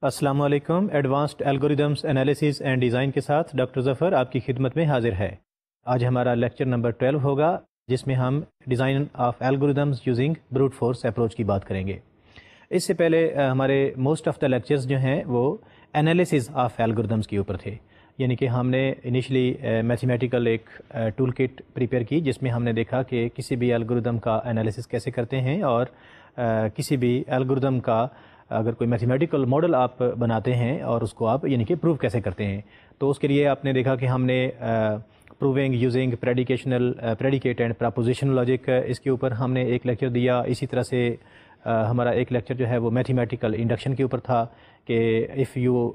السلام علیکم. Advanced algorithms analysis and design کے ساتھ ڈاکٹر ظفر آپ کی خدمت میں حاضر ہے. آج ہمارا لیکچر نمبر 12 ہوگا جس میں ہم design of algorithms using brute force approach کی بات کریں گے. اس سے پہلے ہمارے موسٹ آف دا لیکچرز جو ہیں وہ انالیسز آف الگوریدمس کے اوپر تھے، یعنی کہ ہم نے انیشلی میتھمیٹیکل ایک ٹول کٹ پریپیئر کی جس میں ہم نے دیکھا کہ کسی بھی الگوریدم کا انالیسز کیسے کرتے ہیں، اور کسی بھی الگوریدم کا اگر کوئی میتھمیٹیکل ماڈل آپ بناتے ہیں اور اس کو آپ یعنی کہ پروو کیسے کرتے ہیں. تو اس کے لیے آپ نے دیکھا کہ ہم نے proving using predicate and propositional logic, اس کے اوپر ہم نے ایک لیکچر دیا. اسی طرح سے ہمارا ایک لیکچر جو ہے وہ میتھمیٹیکل انڈکشن کے اوپر تھا کہ if you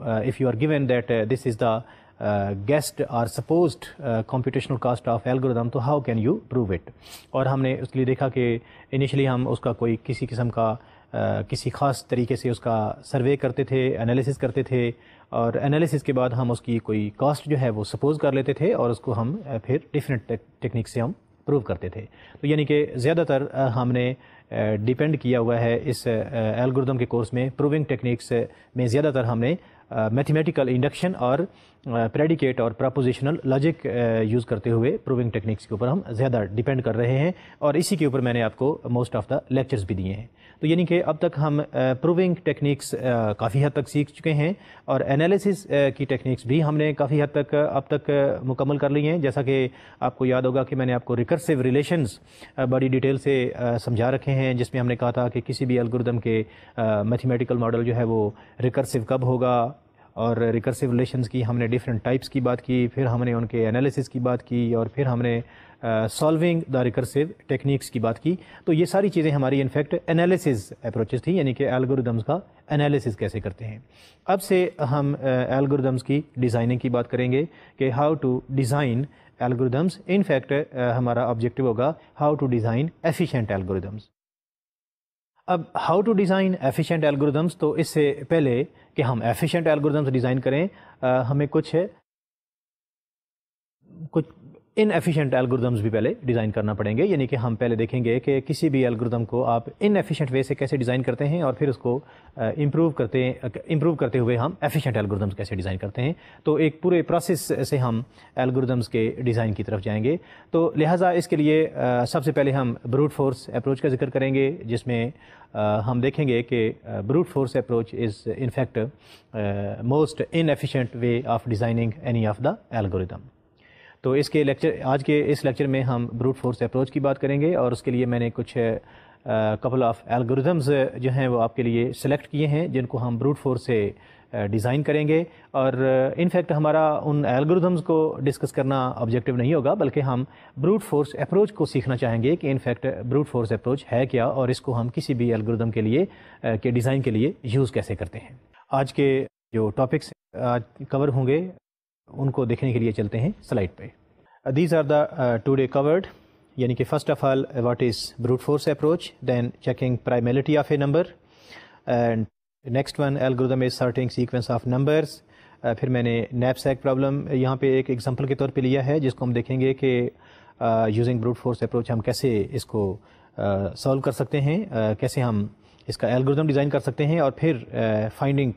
are given that this is the guessed or supposed computational cost of algorithm تو how can you prove it. اور ہم نے اس کے لیے دیکھا کہ انیشلی ہم اس کا کوئی کسی قسم کا کسی خاص طریقے سے اس کا سروے کرتے تھے، انالیسس کرتے تھے، اور انالیسس کے بعد ہم اس کی کوئی کاسٹ جو ہے وہ سپوز کر لیتے تھے اور اس کو ہم پھر ڈفرینٹ ٹیکنیک سے ہم پروو کرتے تھے. تو یعنی کہ زیادہ تر ہم نے ڈیپینڈ کیا ہوا ہے اس الگوریدم کے کورس میں پروونگ ٹیکنیکس میں زیادہ تر ہم نے میتھمیٹیکل انڈکشن اور پریڈیکیٹ اور پراپوزیشنل لاجک یوز کرتے ہوئے پروونگ ٹیکنیکس کے اوپر ہم زیادہ ڈیپینڈ کر رہے ہیں، اور اسی کے اوپر میں نے آپ کو موسٹ آف دا لیکچرز بھی دیے ہیں. تو یعنی کہ اب تک ہم پروونگ ٹیکنیکس کافی حد تک سیکھ چکے ہیں، اور انالیسس کی ٹیکنیکس بھی ہم نے کافی حد تک اب تک مکمل کر لی ہیں. جیسا کہ آپ کو یاد ہوگا کہ میں نے آپ کو ریکرسیو ریلیشنز بڑی ڈیٹیل سے سمجھا رکھے ہیں، جس میں ہم نے کہا تھا کہ کسی بھی الگوریدم کے میتھمیٹیکل ماڈل جو ہے وہ ریکرسیو کب ہوگا، اور ریکرسیو ریلیشنز کی ہم نے ڈفرینٹ ٹائپس کی بات کی، پھر ہم نے ان کے انالیسس کی بات کی، اور پھر ہم نے سالونگ دا ریکرسیو ٹیکنیکس کی بات کی. تو یہ ساری چیزیں ہماری انفیکٹ انالیسز اپروچز تھیں، یعنی کہ الگوریدمز کا انالیسز کیسے کرتے ہیں. اب سے ہم الگوریدمز کی ڈیزائننگ کی بات کریں گے کہ how to design algorithms. In fact ہمارا آبجیکٹیو ہوگا how to design efficient algorithms. اب how to design efficient algorithms, تو اس سے پہلے کہ ہم ایفیشینٹ الگوریدمز ڈیزائن کریں ہمیں کچھ ان ایفیشینٹ الگوریدمز بھی پہلے ڈیزائن کرنا پڑیں گے. یعنی کہ ہم پہلے دیکھیں گے کہ کسی بھی الگوریدم کو آپ ان ایفیشینٹ وے سے کیسے ڈیزائن کرتے ہیں، اور پھر اس کو امپروو کرتے ہوئے ہم ایفیشینٹ الگوریدمز کیسے ڈیزائن کرتے ہیں. تو ایک پورے پروسیس سے ہم الگوریدمز کے ڈیزائن کی طرف جائیں گے. تو لہٰذا اس کے لیے سب سے پہلے ہم بروٹ فورس اپروچ کا ذکر کریں گے، جس میں ہم دیکھیں گے کہ بروٹ force approach is in fact most in efficient way of designing any of the algorithm. تو آج کے اس لیکچر میں ہم بروٹ فورس اپروچ کی بات کریں گے، اور اس کے لیے میں نے کچھ کپل آف الگوریدمز جو ہیں وہ آپ کے لیے سلیکٹ کیے ہیں جن کو ہم بروٹ فورس سے ڈیزائن کریں گے. اور انفیکٹ ہمارا ان الگوریدمز کو ڈسکس کرنا آبجیکٹیو نہیں ہوگا، بلکہ ہم بروٹ فورس اپروچ کو سیکھنا چاہیں گے کہ انفیکٹ بروٹ فورس اپروچ ہے کیا، اور اس کو ہم کسی بھی الگوریدم کے لیے کے ڈیزائن کے لیے یوز کیسے کرتے ہیں. آج کے جو ٹاپکس کور ہوں گے ان کو دیکھنے کے لیے چلتے ہیں سلائڈ پہ. These are the today covered, یعنی کہ first of all what is brute force approach, then checking primality of a number, and next one algorithm is sorting sequence of numbers. پھر میں نے نیپسیک پرابلم یہاں پہ ایک example کے طور پہ لیا ہے، جس کو ہم دیکھیں گے کہ یوزنگ بروٹ فورس اپروچ ہم کیسے اس کو سالو کر سکتے ہیں، کیسے ہم اس کا الگوریدم ڈیزائن کر سکتے ہیں. اور پھر finding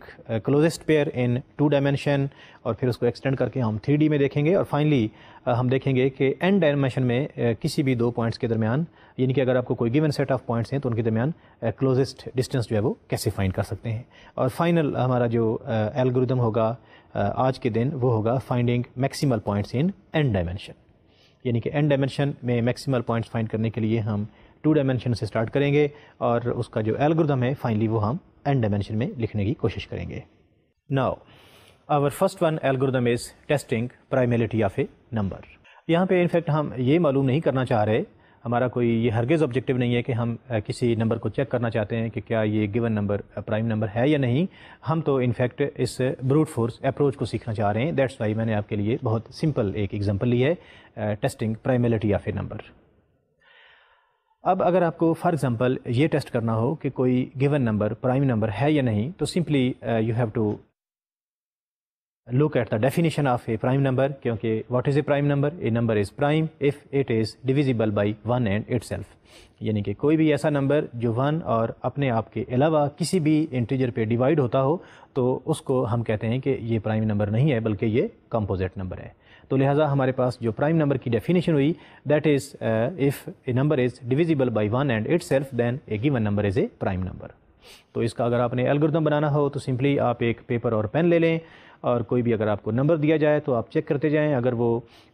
closest pair in 2 dimension, اور پھر اس کو ایکسٹینڈ کر کے ہم 3D میں دیکھیں گے. اور فائنلی ہم دیکھیں گے کہ n ڈائمینشن میں کسی بھی 2 پوائنٹس کے درمیان، یعنی کہ اگر آپ کو کوئی گیون سیٹ آف پوائنٹس ہیں تو ان کے درمیان کلوزسٹ ڈسٹینس جو ہے وہ کیسے فائنڈ کر سکتے ہیں. اور فائنل ہمارا جو الگوریدم ہوگا آج کے دن وہ ہوگا فائنڈنگ میکسیمل پوائنٹس ان n ڈائمینشن. یعنی کہ n ڈائمینشن میں میکسیمل پوائنٹس فائنڈ کرنے کے لیے ہم 2 ڈائمینشن سے سٹارٹ کریں گے، اور اس کا جو الگوریدم ہے فائنلی وہ ہم n ڈائمینشن میں لکھنے کی کوشش کریں گے. Now our first one algorithm is testing primality of a number. یہاں پہ انفیکٹ ہم یہ معلوم نہیں کرنا چاہ رہے، ہمارا کوئی یہ ہرگز آبجیکٹیو نہیں ہے کہ ہم کسی نمبر کو چیک کرنا چاہتے ہیں کہ کیا یہ گیون نمبر پرائم نمبر ہے یا نہیں. ہم تو انفیکٹ اس بروٹ فورس اپروچ کو سیکھنا چاہ رہے ہیں. دیٹس وائی میں نے آپ کے لیے بہت سمپل ایک ایگزامپل لی ہے، testing primality of a number. اب اگر آپ کو فار ایگزامپل یہ ٹیسٹ کرنا ہو کہ کوئی گیون نمبر پرائم نمبر ہے یا نہیں، تو simply you have to look at the definition of a prime number, کیونکہ what is a prime number? A number is prime if it is divisible by 1 and itself. یعنی کہ کوئی بھی ایسا نمبر جو 1 اور اپنے آپ کے علاوہ کسی بھی انٹیجر پہ ڈیوائڈ ہوتا ہو تو اس کو ہم کہتے ہیں کہ یہ پرائم نمبر نہیں ہے بلکہ یہ کمپوزٹ نمبر ہے. تو لہٰذا ہمارے پاس جو پرائم نمبر کی ڈیفینیشن ہوئی that is if a number is divisible by 1 and itself then a given number is a prime number. تو اس کا اگر آپ نے الگوریتم بنانا ہو تو سمپلی آپ ایک پیپر اور پین لے لیں اور کوئی بھی اگر آپ کو نمبر دیا جائے تو آپ چیک کرتے جائیں. اگر وہ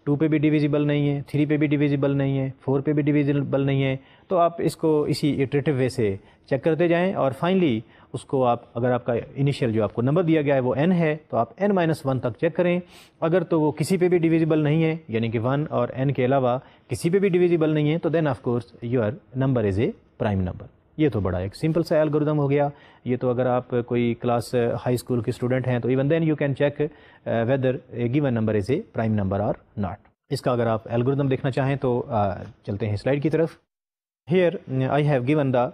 2 پہ بھی ڈیویزیبل نہیں ہے, 3 پہ بھی ڈیویزیبل نہیں ہے, 4 پہ بھی ڈیویزیبل نہیں ہے تو آپ اس کو اسی ایٹریٹو وے سے چیک کرتے جائیں اور فائنلی اس کو آپ اگر آپ کا انیشیل جو آپ کو نمبر دیا گیا ہے وہ n ہے تو آپ n-1 تک چیک کریں. اگر تو وہ کسی پہ بھی ڈیویزیبل نہیں ہے یعنی کہ 1 اور n کے علاوہ کسی پہ بھی ڈیویزیبل نہیں ہے تو then of course your number is a prime number. یہ تو بڑا ایک سمپل سا الگوریتم ہو گیا. یہ تو اگر آپ کوئی کلاس ہائی اسکول کے اسٹوڈنٹ ہیں تو even then you can check whether a given number is a prime number اور ناٹ. اس کا اگر آپ الگوریتم دیکھنا چاہیں تو چلتے ہیں سلائڈ کی طرف. Here I have given the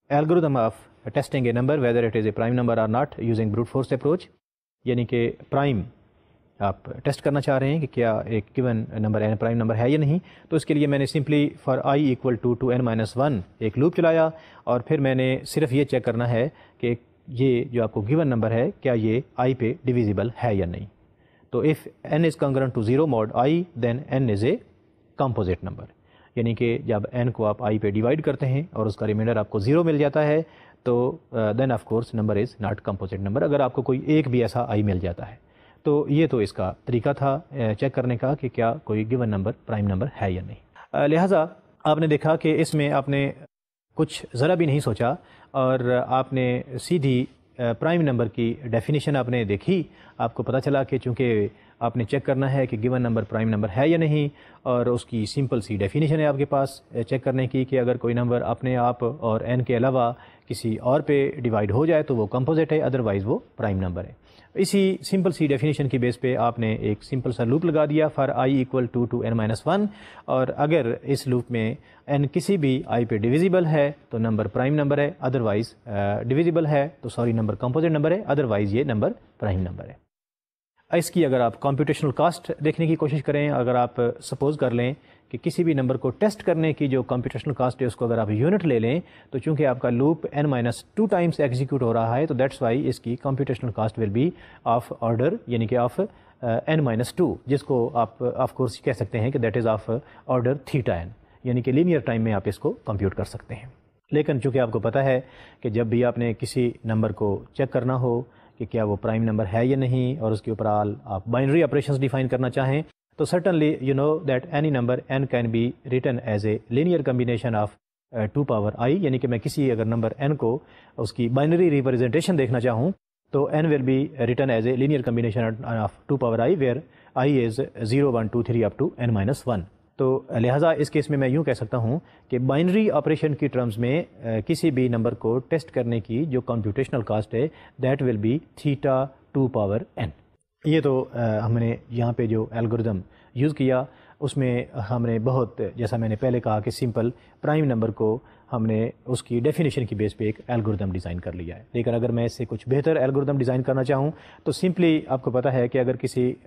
algorithm of testing a number whether it is a prime number اور not using brute force approach. یعنی کہ پرائم آپ ٹیسٹ کرنا چاہ رہے ہیں کہ کیا ایک given number n prime number ہے یا نہیں. تو اس کے لیے میں نے simply for i equal to n-1 ایک لوپ چلایا اور پھر میں نے صرف یہ چیک کرنا ہے کہ یہ جو آپ کو گیون نمبر ہے کیا یہ i پہ ڈیویزیبل ہے یا نہیں. تو if n is congruent to 0 mod i then n is a composite number. یعنی کہ جب n کو آپ i پہ ڈیوائڈ کرتے ہیں اور اس کا ریمائنڈر آپ کو 0 مل جاتا ہے تو then of course number is not composite number. اگر آپ کو کوئی ایک بھی ایسا i مل جاتا ہے تو یہ تو اس کا طریقہ تھا چیک کرنے کا کہ کیا کوئی گیون نمبر پرائم نمبر ہے یا نہیں. لہٰذا آپ نے دیکھا کہ اس میں آپ نے کچھ ذرا بھی نہیں سوچا اور آپ نے سیدھی پرائم نمبر کی ڈیفینیشن آپ نے دیکھی. آپ کو پتہ چلا کہ چونکہ آپ نے چیک کرنا ہے کہ گیون نمبر پرائم نمبر ہے یا نہیں اور اس کی سمپل سی ڈیفینیشن ہے آپ کے پاس چیک کرنے کی کہ اگر کوئی نمبر اپنے آپ اور n کے علاوہ کسی اور پہ ڈیوائڈ ہو جائے تو وہ کمپوزٹ ہے, ادروائز وہ پرائم نمبر ہے. اسی سمپل سی ڈیفینیشن کی بیس پہ آپ نے ایک سمپل سا لوپ لگا دیا for i equal to n-1 اور اگر اس لوپ میں n کسی بھی i پہ ڈیویزیبل ہے تو نمبر پرائم نمبر ہے, ادروائز ڈیویزیبل ہے تو نمبر کمپوزٹ نمبر ہے, ادروائز یہ نمبر پرائم نمبر ہے. اس کی اگر آپ کمپیوٹیشنل کاسٹ دیکھنے کی کوشش کریں, اگر آپ سپوز کر لیں کہ کسی بھی نمبر کو ٹیسٹ کرنے کی جو کمپیوٹیشنل کاسٹ ہے اس کو اگر آپ یونٹ لے لیں تو چونکہ آپ کا لوپ n-2 ٹائمس ایگزیکیوٹ ہو رہا ہے تو دیٹس وائی اس کی computational cost will be of order یعنی کہ آف n-2 جس کو آپ آف کورس کہہ سکتے ہیں کہ that is of order θn یعنی کہ لینئر ٹائم میں آپ اس کو کمپیوٹ کر سکتے ہیں. لیکن چونکہ آپ کو پتہ ہے کہ جب بھی آپ نے کسی نمبر کو چیک کرنا ہو کہ کیا وہ پرائم نمبر ہے یا نہیں اور اس کے اوپر آپ بائنری آپریشنز ڈیفائن کرنا چاہیں تو certainly you know that any number n can be written as a linear combination of 2 power i. یعنی کہ میں کسی اگر نمبر n کو اس کی بائنری ریپرزنٹیشن دیکھنا چاہوں تو n will be written as a linear combination of 2 power i where i is 0 1 2 3 up to n-1. تو لہٰذا اس کیس میں یوں کہہ سکتا ہوں کہ بائنری آپریشن کی ٹرمز میں کسی بھی نمبر کو ٹیسٹ کرنے کی جو کمپیوٹیشنل کاسٹ ہے that will be theta 2 power n. یہ تو ہم نے یہاں پہ جو الگوریتم یوز کیا اس میں ہم نے بہت جیسا میں نے پہلے کہا کہ سمپل پرائم نمبر کو ہم نے اس کی ڈیفینیشن کی بیس پہ ایک الگوریتم ڈیزائن کر لیا ہے. لیکن اگر میں اس سے کچھ بہتر الگوریتم ڈیزائن کرنا چاہوں تو سمپلی آپ کو پتہ ہے کہ اگر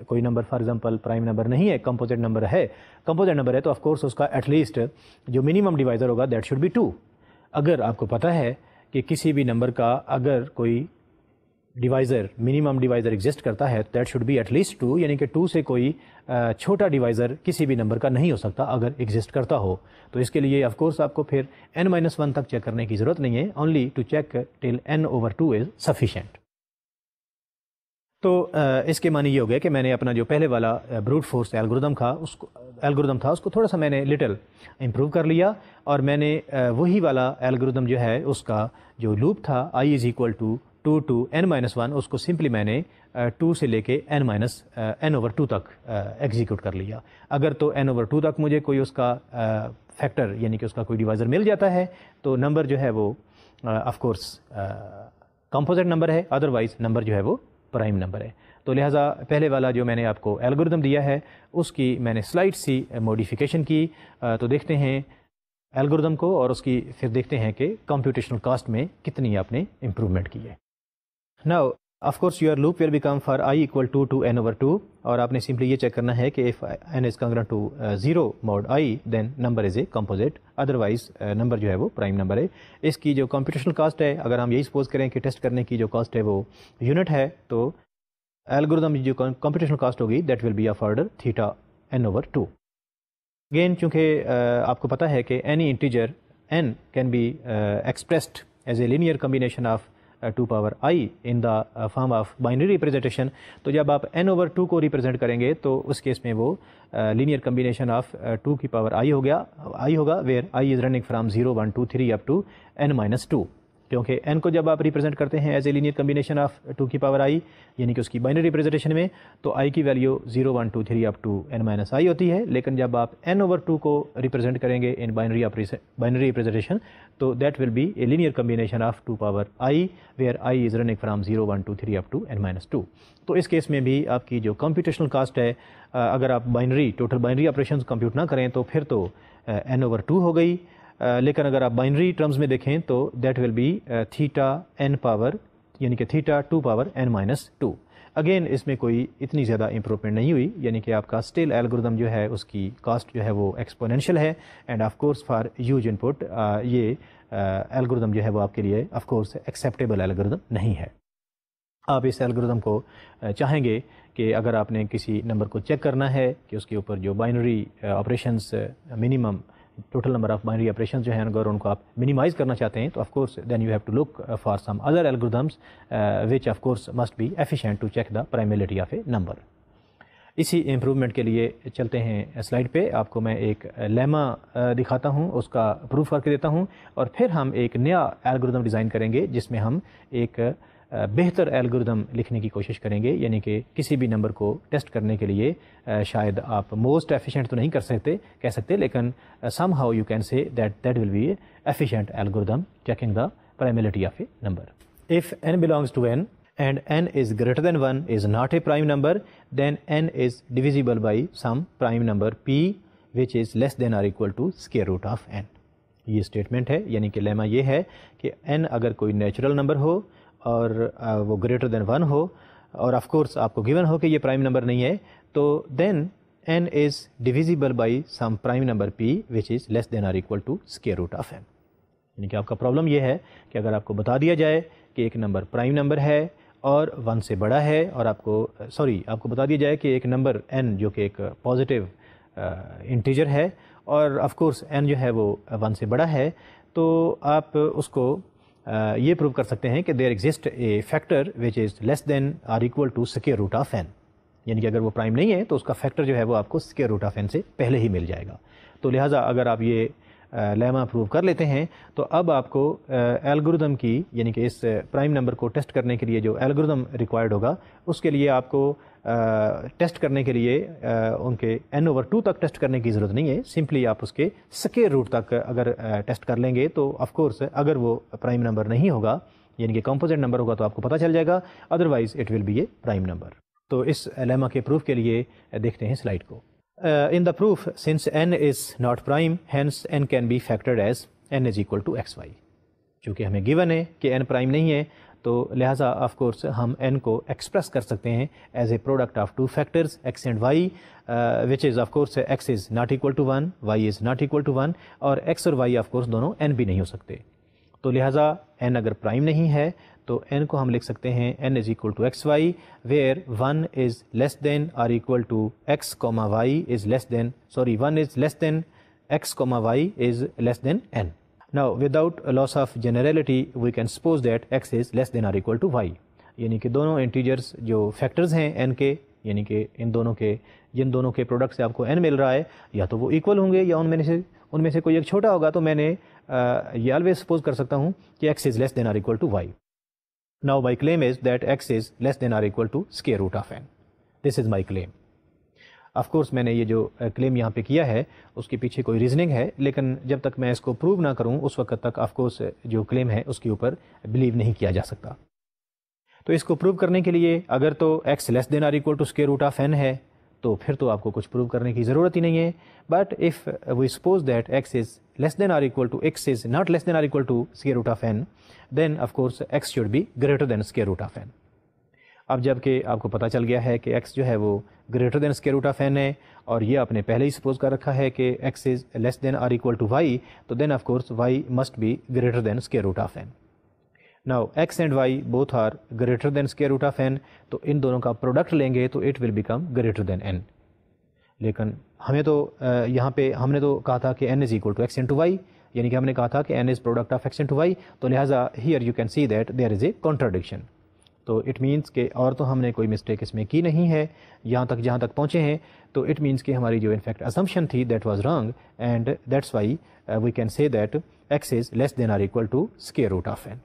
کوئی number for example prime number نہیں ہے, کمپوزٹ نمبر ہے تو آف کورس اس کا ایٹ لیسٹ جو منیمم ڈیوائزر ہوگا دیٹ شوڈ بی 2. اگر آپ کو پتہ ہے کہ کسی بھی نمبر کا اگر کوئی ڈیوائزر منیمم ڈیوائزر ایگزسٹ کرتا ہے that should be at least 2 یعنی کہ 2 سے کوئی چھوٹا ڈیوائزر کسی بھی نمبر کا نہیں ہو سکتا اگر ایگزسٹ کرتا ہو. تو اس کے لیے آف کورس آپ کو پھر n-1 تک چیک کرنے کی ضرورت نہیں ہے, only to check till n/2 is sufficient. تو اس کے معنی یہ ہو گیا کہ میں نے اپنا جو پہلے والا بروٹ فورس الگوریتم تھا اس کو تھوڑا سا میں نے لٹل امپروو کر لیا اور میں نے وہی والا الگوریتم جو ہے اس کا جو لوپ تھا i is equal to 2 to n-1 اس کو سمپلی میں نے 2 سے لے کے n/2 تک ایگزیکیوٹ کر لیا. اگر تو n/2 تک مجھے کوئی اس کا فیکٹر یعنی کہ اس کا کوئی ڈیوائزر مل جاتا ہے تو نمبر جو ہے وہ آف کورس کمپوزٹ نمبر ہے, ادروائز نمبر جو ہے وہ پرائم نمبر ہے. تو لہٰذا پہلے والا جو میں نے آپ کو الگوریتم دیا ہے اس کی میں نے سلائٹ سی موڈیفیکیشن کی. تو دیکھتے ہیں الگوریتم کو اور اس کی پھر دیکھتے ہیں کہ کمپیوٹیشنل کاسٹ میں کتنی آپ نے امپروومنٹ کی ہے. Now of course your loop will become for i equal to n over 2 اور آپ نے سمپلی یہ چیک کرنا ہے کہ if n is congruent to 0 mod i then number is a composite, otherwise number جو ہے وہ پرائم نمبر ہے. اس کی جو کمپیوٹیشنل کاسٹ ہے، اگر ہم یہی سپوز کریں کہ ٹیسٹ کرنے کی جو کاسٹ ہے وہ یونٹ ہے، تو الگوریدم جو کمپیوٹیشنل کاسٹ ہوگی that will be of order theta n over 2. Again چونکہ آپ کو پتہ ہے کہ any integer n can be expressed as a linear combination of 2 power i in the form of binary representation. تو جب آپ n over 2 کو ریپرزینٹ کریں گے تو اس کیس میں وہ لینئر کمبینیشن آف 2 کی پاور i ہوگا where i is running from 0 1 2 3 up to n minus 2. کیونکہ n کو جب آپ ریپرزینٹ کرتے ہیں as a linear combination of 2 کی پاور i یعنی کہ اس کی بائنری ریپرزنٹیشن میں، تو i کی value 0 1 2 3 up to n minus i ہوتی ہے. لیکن جب آپ n over 2 کو ریپرزینٹ کریں گے ان بائنری ریپرزنٹیشن تو that will be a linear combination of 2 power i where i is running from 0 1 2 3 up to n minus 2. تو اس کیس میں بھی آپ کی جو کمپیوٹیشنل کاسٹ ہے، اگر آپ ٹوٹل بائنری آپریشنز کمپیوٹ نہ کریں تو پھر تو n over 2 ہو گئی. لیکن اگر آپ بائنری ٹرمز میں دیکھیں تو that will be theta n power یعنی کہ theta 2 power n minus 2. Again اس میں کوئی اتنی زیادہ امپروومنٹ نہیں ہوئی، یعنی کہ آپ کا اسٹل الگوریدم جو ہے اس کی کاسٹ جو ہے وہ ایکسپونینشیل ہے. And of course for huge input یہ الگوریدم جو ہے وہ آپ کے لیے آف کورس ایکسیپٹیبل الگوریدم نہیں ہے. آپ اس الگوریدم کو چاہیں گے کہ اگر آپ نے کسی نمبر کو چیک کرنا ہے کہ اس کے اوپر جو binary operations minimum total number of binary operations جو ہیں اگر ان کو آپ منیمائز کرنا چاہتے ہیں تو of course then you have to look for some other algorithms which of course must be efficient to check the primality of a number. اسی امپروومنٹ کے لیے چلتے ہیں سلائڈ پہ. آپ کو میں ایک لیما دکھاتا ہوں، اس کا پروف کر کے دیتا ہوں، اور پھر ہم ایک نیا الگوریدم ڈیزائن کریں گے جس میں ہم ایک بہتر الگوریدم لکھنے کی کوشش کریں گے. یعنی کہ کسی بھی نمبر کو ٹیسٹ کرنے کے لیے شاید آپ موسٹ ایفیشینٹ تو نہیں کہہ سکتے لیکن somehow you can say that will be a efficient algorithm checking the primality of a number. If n belongs to n and n is greater than 1 is not a prime number, then n is divisible by some prime number p which is less than or equal to square root of n. یہ statement ہے، یعنی کہ Lima یہ ہے کہ n اگر کوئی natural number ہو اور وہ گریٹر دین 1 ہو اور آف کورس آپ کو گیون ہو کہ یہ پرائم نمبر نہیں ہے، تو then n is divisible by some prime number p which is less than or equal to square root of n. یعنی کہ آپ کا پرابلم یہ ہے کہ اگر آپ کو بتا دیا جائے کہ ایک نمبر پرائم نمبر ہے اور 1 سے بڑا ہے، اور آپ کو بتا دیا جائے کہ ایک نمبر n جو کہ ایک پازیٹیو انٹیجر ہے اور آف کورس n جو ہے وہ 1 سے بڑا ہے، تو آپ اس کو یہ پروو کر سکتے ہیں کہ there exist a factor which is less than or equal to square root of n. یعنی کہ اگر وہ پرائم نہیں ہے تو اس کا فیکٹر جو ہے وہ آپ کو اسکوائر روٹ آف n سے پہلے ہی مل جائے گا. تو لہٰذا اگر آپ یہ لیما پروو کر لیتے ہیں تو اب آپ کو الگوریدم کی یعنی کہ اس پرائم نمبر کو ٹیسٹ کرنے کے لیے جو الگوریدم ریکوائرڈ ہوگا اس کے لیے آپ کو ٹیسٹ کرنے کے لیے ان کے n over 2 تک ٹیسٹ کرنے کی ضرورت نہیں ہے. سمپلی آپ اس کے اسکوائر روٹ تک اگر ٹیسٹ کر لیں گے تو آف کورس اگر وہ پرائم نمبر نہیں ہوگا یعنی کہ کمپوزٹ نمبر ہوگا تو آپ کو پتہ چل جائے گا، otherwise it will be a prime number. تو اس لیما کے پروف کے لیے دیکھتے ہیں سلائڈ کو. In the proof, since n is not prime, hence n can be factored as n is equal to xy. چونکہ ہمیں given ہے کہ n پرائم نہیں ہے تو لہٰذا آف کورس ہم n کو ایکسپریس کر سکتے ہیں as a product of 2 factors x and y which is of course x is not equal to 1, y is not equal to 1 اور x اور y of course دونوں n بھی نہیں ہو سکتے. تو لہٰذا n اگر پرائم نہیں ہے تو n کو ہم لکھ سکتے ہیں n is equal to xy where 1 is less than or equal to x comma y is less than 1 is less than x comma y is less than n. Now without a loss of generality we can suppose that x is less than or equal to y. یعنی کہ دونوں integers جو factors ہیں n کے، یعنی کہ جن دونوں کے پروڈکٹ سے آپ کو n مل رہا ہے یا تو وہ ایکول ہوں گے یا ان میں سے کوئی ایک چھوٹا ہوگا. تو میں نے یہ آلویز سپوز کر سکتا ہوں کہ x is less than or equal to y. Now my claim is that x is less than or equal to square root of n. This is my claim. Of course میں نے یہ جو کلیم یہاں پہ کیا ہے اس کے پیچھے کوئی ریزننگ ہے، لیکن جب تک میں اس کو پروو نہ کروں اس وقت تک آف کورس جو کلیم ہے اس کے اوپر بلیو نہیں کیا جا سکتا. تو اس کو پروو کرنے کے لیے اگر تو x less than or equal to square root of n ہے تو پھر تو آپ کو کچھ پروو کرنے کی ضرورت ہی نہیں ہے. But if we suppose that x is less than or equal to x is not less than or equal to square root of n, then of course x should be greater than square root of n. اب جب کہ آپ کو پتہ چل گیا ہے کہ x جو ہے وہ greater than square root of n ہے اور یہ آپ نے پہلے ہی سپوز کر رکھا ہے کہ x is less than or equal to y, تو then of course y must be greater than square root of n. Now x and y both are greater than square root of n, تو ان دونوں کا product لیں گے تو it will become greater than n. لیکن ہمیں تو یہاں پہ ہم نے تو کہا تھا کہ n is equal to x into y, یعنی کہ ہم نے کہا تھا کہ n is product of x into y, تو لہٰذا here you can see that there is a contradiction. تو اٹ مینس کہ اور تو ہم نے کوئی مسٹیک اس میں کی نہیں ہے یہاں تک جہاں تک پہنچے ہیں, تو اٹ مینس کہ ہماری جو انفیکٹ اسمپشن تھی that was wrong, and that's why we can say that x is less than or equal to square root of n.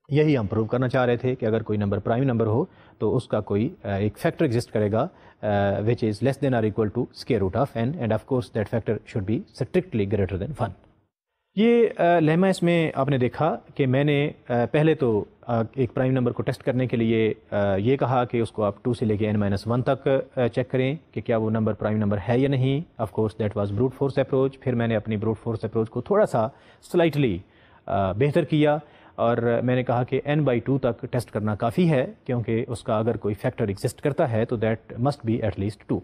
یہی ہم پروو کرنا چاہ رہے تھے کہ اگر کوئی نمبر پرائم نمبر ہو تو اس کا کوئی ایک فیکٹر ایگزسٹ کرے گا which is less than or equal to square root of n, and of course that factor should be strictly greater than 1. یہ لیما اس میں آپ نے دیکھا کہ میں نے پہلے تو ایک پرائم نمبر کو ٹیسٹ کرنے کے لیے یہ کہا کہ اس کو آپ 2 سے لے کے n-1 تک چیک کریں کہ کیا وہ نمبر پرائم نمبر ہے یا نہیں. Of course that was بروٹ force approach. پھر میں نے اپنی بروٹ فورس اپروچ کو تھوڑا سا سلائٹلی بہتر کیا اور میں نے کہا کہ n/2 تک ٹیسٹ کرنا کافی ہے, کیونکہ اس کا اگر کوئی فیکٹر ایگزسٹ کرتا ہے تو that must be at least 2.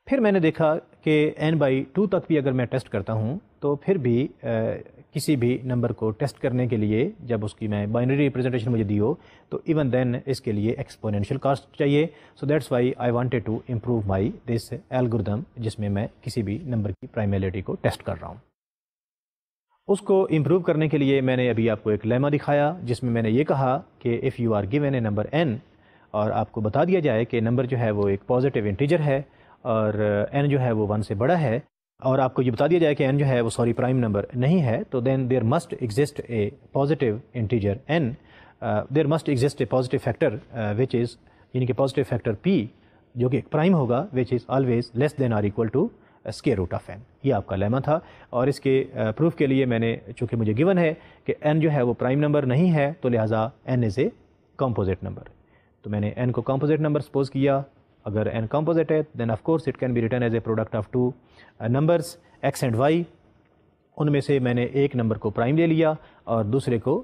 پھر میں نے دیکھا کہ n/2 تک بھی اگر میں ٹیسٹ کرتا ہوں تو پھر بھی کسی بھی نمبر کو ٹیسٹ کرنے کے لیے جب اس کی میں بائنری ریپرزنٹیشن مجھے دی ہو تو ایون دین اس کے لیے ایکسپونینشیل کاسٹ چاہیے. So that's why I wanted to improve my this algorithm جس میں میں کسی بھی نمبر کی پرائمیلٹی کو ٹیسٹ کر رہا ہوں. اس کو امپروو کرنے کے لیے میں نے ابھی آپ کو ایک لیما دکھایا جس میں نے یہ کہا کہ if you are given a number n اور آپ کو بتا دیا جائے کہ نمبر جو ہے وہ ایک پازیٹیو انٹیجر ہے اور n جو ہے وہ 1 سے بڑا ہے, اور آپ کو یہ بتا دیا جائے کہ n جو ہے وہ پرائم نمبر نہیں ہے, تو then there must exist a positive integer n, there must exist a positive factor which is, یعنی کہ پازیٹیو فیکٹر p جو کہ ایک پرائم ہوگا which is always less than or equal to square root of n. یہ آپ کا Lima تھا, اور اس کے پروف کے لیے میں نے چونکہ مجھے گیون ہے کہ n جو ہے وہ پرائم نمبر نہیں ہے تو لہٰذا n is a composite number, تو میں نے n کو کمپوزٹ نمبر سپوز کیا. اگر n کمپوزٹ ہے then of course it can be written as a product of 2 numbers x and y. ان میں سے میں نے ایک نمبر کو پرائم لے لیا اور دوسرے کو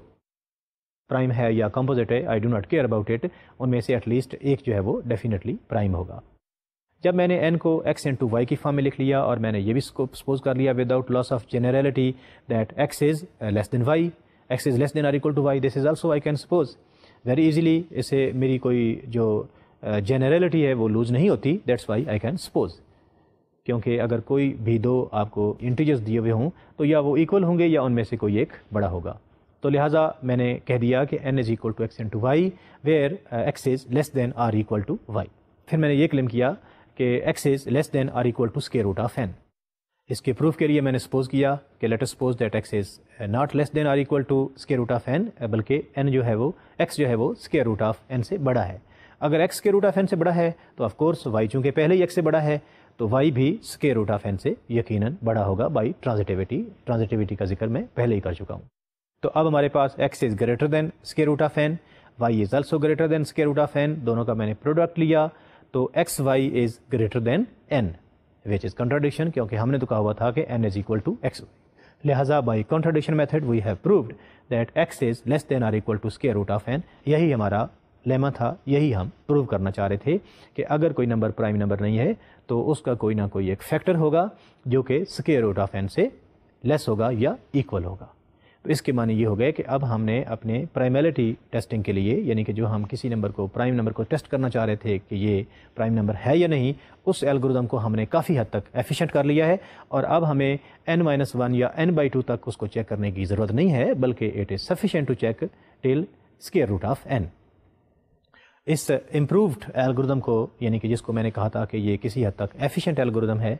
پرائم ہے یا کمپوزٹ ہے, I do not care about it, ان میں سے ایٹ لیسٹ ایک جو ہے وہ ڈیفینیٹلی پرائم ہوگا. جب میں نے n کو x انٹو y کی فارم میں لکھ لیا اور میں نے یہ بھی سپوز کر لیا without loss of generality that x is less than y, x is less than or equal to y, this is also I can suppose very easily. اسے میری کوئی جو جنرلٹی ہے وہ لوز نہیں ہوتی, that's why I can suppose, کیونکہ اگر کوئی بھی دو آپ کو انٹیجرز دیے ہوئے ہوں تو یا وہ ایکول ہوں گے یا ان میں سے کوئی ایک بڑا ہوگا. تو لہٰذا میں نے کہہ دیا کہ n is equal to x into y where x is less than or equal to y. پھر میں نے یہ کلیم کیا کہ x is less than or equal to square root of n. اس کے پروف کے لیے میں نے سپوز کیا کہ let us suppose that x is not less than or equal to square root of n, بلکہ n جو ہے وہ x جو ہے وہ اسکیئر روٹ آف n سے بڑا ہے. اگر x square root of n سے بڑا ہے تو آف کورس y چونکہ پہلے ہی x سے بڑا ہے تو y بھی اسکیئر روٹ آف n سے یقیناً بڑا ہوگا بائی ٹرانزٹیوٹی. ٹرانزٹیوٹی کا ذکر میں پہلے ہی کر چکا ہوں. تو اب ہمارے پاس x is greater than square root of n, y is also greater than square root of n, دونوں کا میں نے پروڈکٹ لیا تو x y is greater than n, which is contradiction, کیونکہ ہم نے تو کہا ہوا تھا کہ n is equal to x y. لہٰذا by contradiction method we have proved that x is less than or equal to square root of n. یہی ہمارا لیما تھا, یہی ہم پروو کرنا چاہ رہے تھے کہ اگر کوئی نمبر پرائم نمبر نہیں ہے تو اس کا کوئی نہ کوئی ایک فیکٹر ہوگا جو کہ اسکیئر روٹ آف n سے لیس ہوگا یا ایکول ہوگا. تو اس کے معنی یہ ہو گئے کہ اب ہم نے اپنے پرائمیلٹی ٹیسٹنگ کے لیے, یعنی کہ جو ہم کسی نمبر کو پرائم نمبر کو ٹیسٹ کرنا چاہ رہے تھے کہ یہ پرائم نمبر ہے یا نہیں, اس الگوریتھم کو ہم نے کافی حد تک ایفیشینٹ کر لیا ہے, اور اب ہمیں n-1 یا n/2 تک اس کو چیک کرنے کی ضرورت نہیں ہے, بلکہ it is sufficient to check till square root of n. اس امپرووڈ الگوریتھم کو, یعنی کہ جس کو میں نے کہا تھا کہ یہ کسی حد تک ایفیشینٹ الگوریتھم ہے,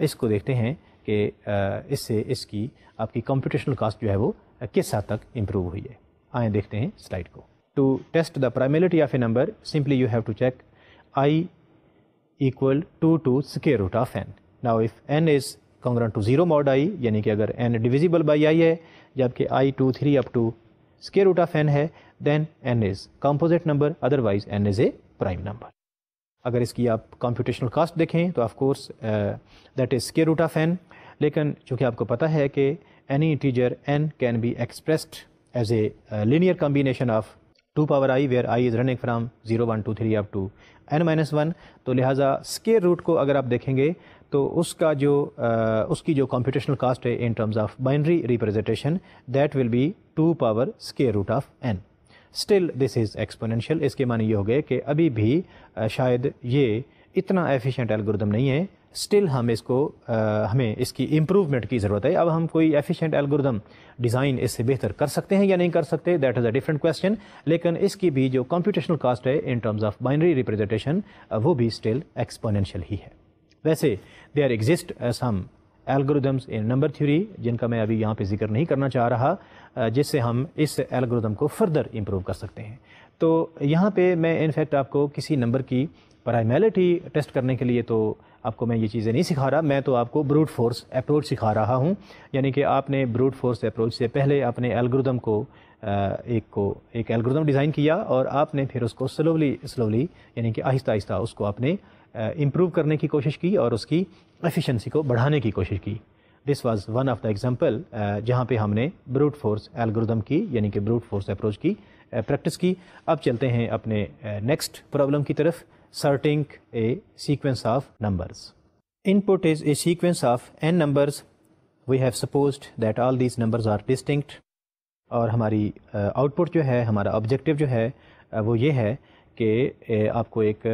اس کو دیکھتے ہیں کہ اس سے اس کی آپ کی کمپیوٹیشنل کاسٹ جو ہے وہ کس حد تک امپروو ہوئی ہے. آئیں دیکھتے ہیں سلائڈ کو. To test the primality of a number simply you have to check i equal to square root of n. Now if n is congruent to 0 mod i, یعنی کہ اگر n divisible by i ہے جبکہ i 2 3 up to square root of n ہے, then n is composite number, otherwise n is a prime number. اگر اس کی آپ computational cost دیکھیں تو of course that is square root of n, لیکن چونکہ آپ کو پتہ ہے کہ any integer n can be expressed as a linear combination of 2 power i where i is running from 0 1 2 3 up to n-1. تو لہٰذا اسکیئر روٹ کو اگر آپ دیکھیں گے تو اس کی جو کمپیوٹیشنل کاسٹ ہے in terms of binary representation that will be 2 power square root of n. Still this is exponential. اس کے معنی یہ ہو گئے کہ ابھی بھی شاید یہ اتنا ایفیشینٹ الگوریدم نہیں ہے. اسٹل ہمیں اس کی امپروومنٹ کی ضرورت ہے. اب ہم کوئی ایفیشینٹ الگوریدم ڈیزائن اس سے بہتر کر سکتے ہیں یا نہیں کر سکتے, that is a different question. لیکن اس کی بھی جو کمپیوٹیشنل کاسٹ ہے in terms of binary representation وہ بھی اسٹل ایکسپونینشیل ہی ہے. ویسے دیر ایگزسٹ سم الگوریدمس ان نمبر تھیوری جن کا میں ابھی یہاں پہ ذکر نہیں کرنا چاہ رہا, جس سے ہم اس الگوریدم کو فردر امپروو کر سکتے ہیں. تو یہاں پہ میں انفیکٹ آپ کو کسی نمبر کی پرائملٹی ٹیسٹ کرنے کے لیے تو آپ کو میں یہ چیزیں نہیں سکھا رہا, میں تو آپ کو بروٹ فورس اپروچ سکھا رہا ہوں. یعنی کہ آپ نے بروٹ فورس اپروچ سے پہلے اپنے الگوریدم کو ایک الگوریدم ڈیزائن کیا اور آپ نے پھر اس کو سلولی یعنی کہ آہستہ آہستہ اس کو آپ نے امپروو کرنے کی کوشش کی اور اس کی ایفیشنسی کو بڑھانے کی کوشش کی. This was one of the example جہاں پہ ہم نے بروٹ فورس الگوریدم کی یعنی کہ بروٹ فورس اپروچ کی پریکٹس کی. اب چلتے ہیں اپنے نیکسٹ پرابلم کی طرف. Sorting a sequence of numbers. Input is a sequence of n numbers. We have supposed that all these numbers are distinct. اور ہماری آؤٹ پٹ جو ہے, ہمارا آبجیکٹیو جو ہے وہ یہ ہے کہ آپ کو ایک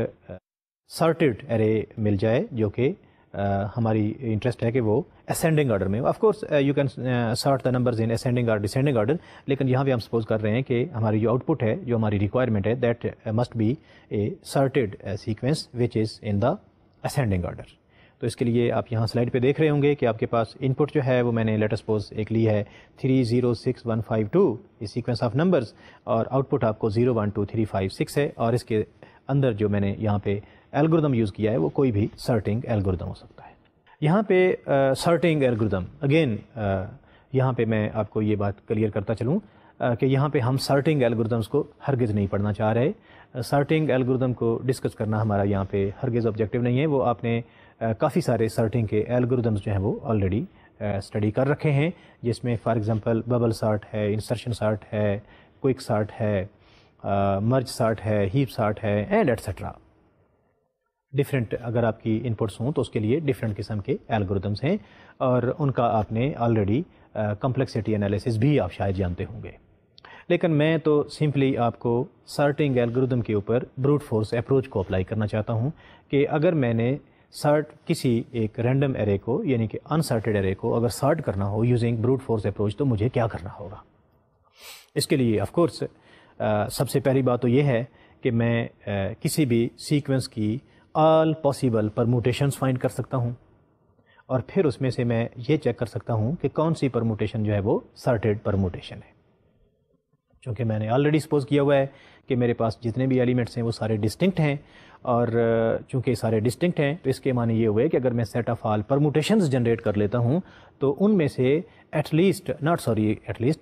سارٹیڈ ایرے مل جائے جو کہ ہماری انٹرسٹ ہے کہ وہ اسینڈنگ آرڈر میں. Of course you can sort the numbers in ascending اور ڈسینڈنگ آرڈر, لیکن یہاں پہ ہم سپوز کر رہے ہیں کہ ہماری جو آؤٹ پٹ ہے, جو ہماری ریکوائرمنٹ ہے, that must be a sorted sequence which is in the ascending order. تو اس کے لیے آپ یہاں سلائڈ پہ دیکھ رہے ہوں گے کہ آپ کے پاس ان پٹ جو ہے وہ میں نے لیٹ سپوز ایک لی ہے 3 0 6 1 5 2 یہ سیکوینس آف نمبرز, اور آؤٹ پٹ آپ کو 0 1 2 3 5 6 ہے. اور اس کے اندر جو میں نے یہاں پہ الگوریدم یوز کیا ہے وہ کوئی بھی سارٹنگ الگوریدم ہو سکتا ہے. یہاں پہ سارٹنگ الگوریدم اگین یہاں پہ میں آپ کو یہ بات کلیئر کرتا چلوں کہ یہاں پہ ہم سارٹنگ الگوریدمس کو ہرگز نہیں پڑھنا چاہ رہے. سارٹنگ الگوریدم کو ڈسکس کرنا ہمارا یہاں پہ ہرگز آبجیکٹیو نہیں ہے. وہ آپ نے کافی سارے سارٹنگ کے الگوریدمس جو ہیں وہ آلریڈی اسٹڈی کر رکھے ہیں, جس میں فار ایگزامپل ببل سارٹ ہے, انسرشن سارٹ ہے, کوئک سارٹ ہے, مرج سارٹ ہے, ہیپ سارٹ ہے, اینڈ ایٹسٹرا. ڈفرینٹ اگر آپ کی ان پٹس ہوں تو اس کے لیے ڈفرینٹ قسم کے الگوریدمس ہیں, اور ان کا آپ نے آلریڈی کمپلیکسٹی انالیسس بھی آپ شاید جانتے ہوں گے. لیکن میں تو سمپلی آپ کو سارٹنگ الگوریدم کے اوپر بروٹ فورس اپروچ کو اپلائی کرنا چاہتا ہوں کہ اگر میں نے کسی ایک رینڈم ایرے کو یعنی کہ انسارٹیڈ ایرے کو اگر سارٹ کرنا ہو یوزنگ بروٹ فورس اپروچ تو مجھے کیا کرنا ہوگا. اس کے لیے آف کورس سب سے پہلی بات تو یہ ہے کہ میں کسی بھی سیکوینس کی آل پاسبل پرموٹیشنز فائنڈ کر سکتا ہوں, اور پھر اس میں سے میں یہ چیک کر سکتا ہوں کہ کون سی پرموٹیشن جو ہے وہ سارٹیڈ پرموٹیشن ہے. چونکہ میں نے آلریڈی سپوز کیا ہوا ہے کہ میرے پاس جتنے بھی ایلیمنٹس ہیں وہ سارے ڈسٹنکٹ ہیں, اور چونکہ سارے ڈسٹنکٹ ہیں تو اس کے معنی یہ ہوئے کہ اگر میں set of all permutations generate کر لیتا ہوں تو ان میں سے ایٹ لیسٹ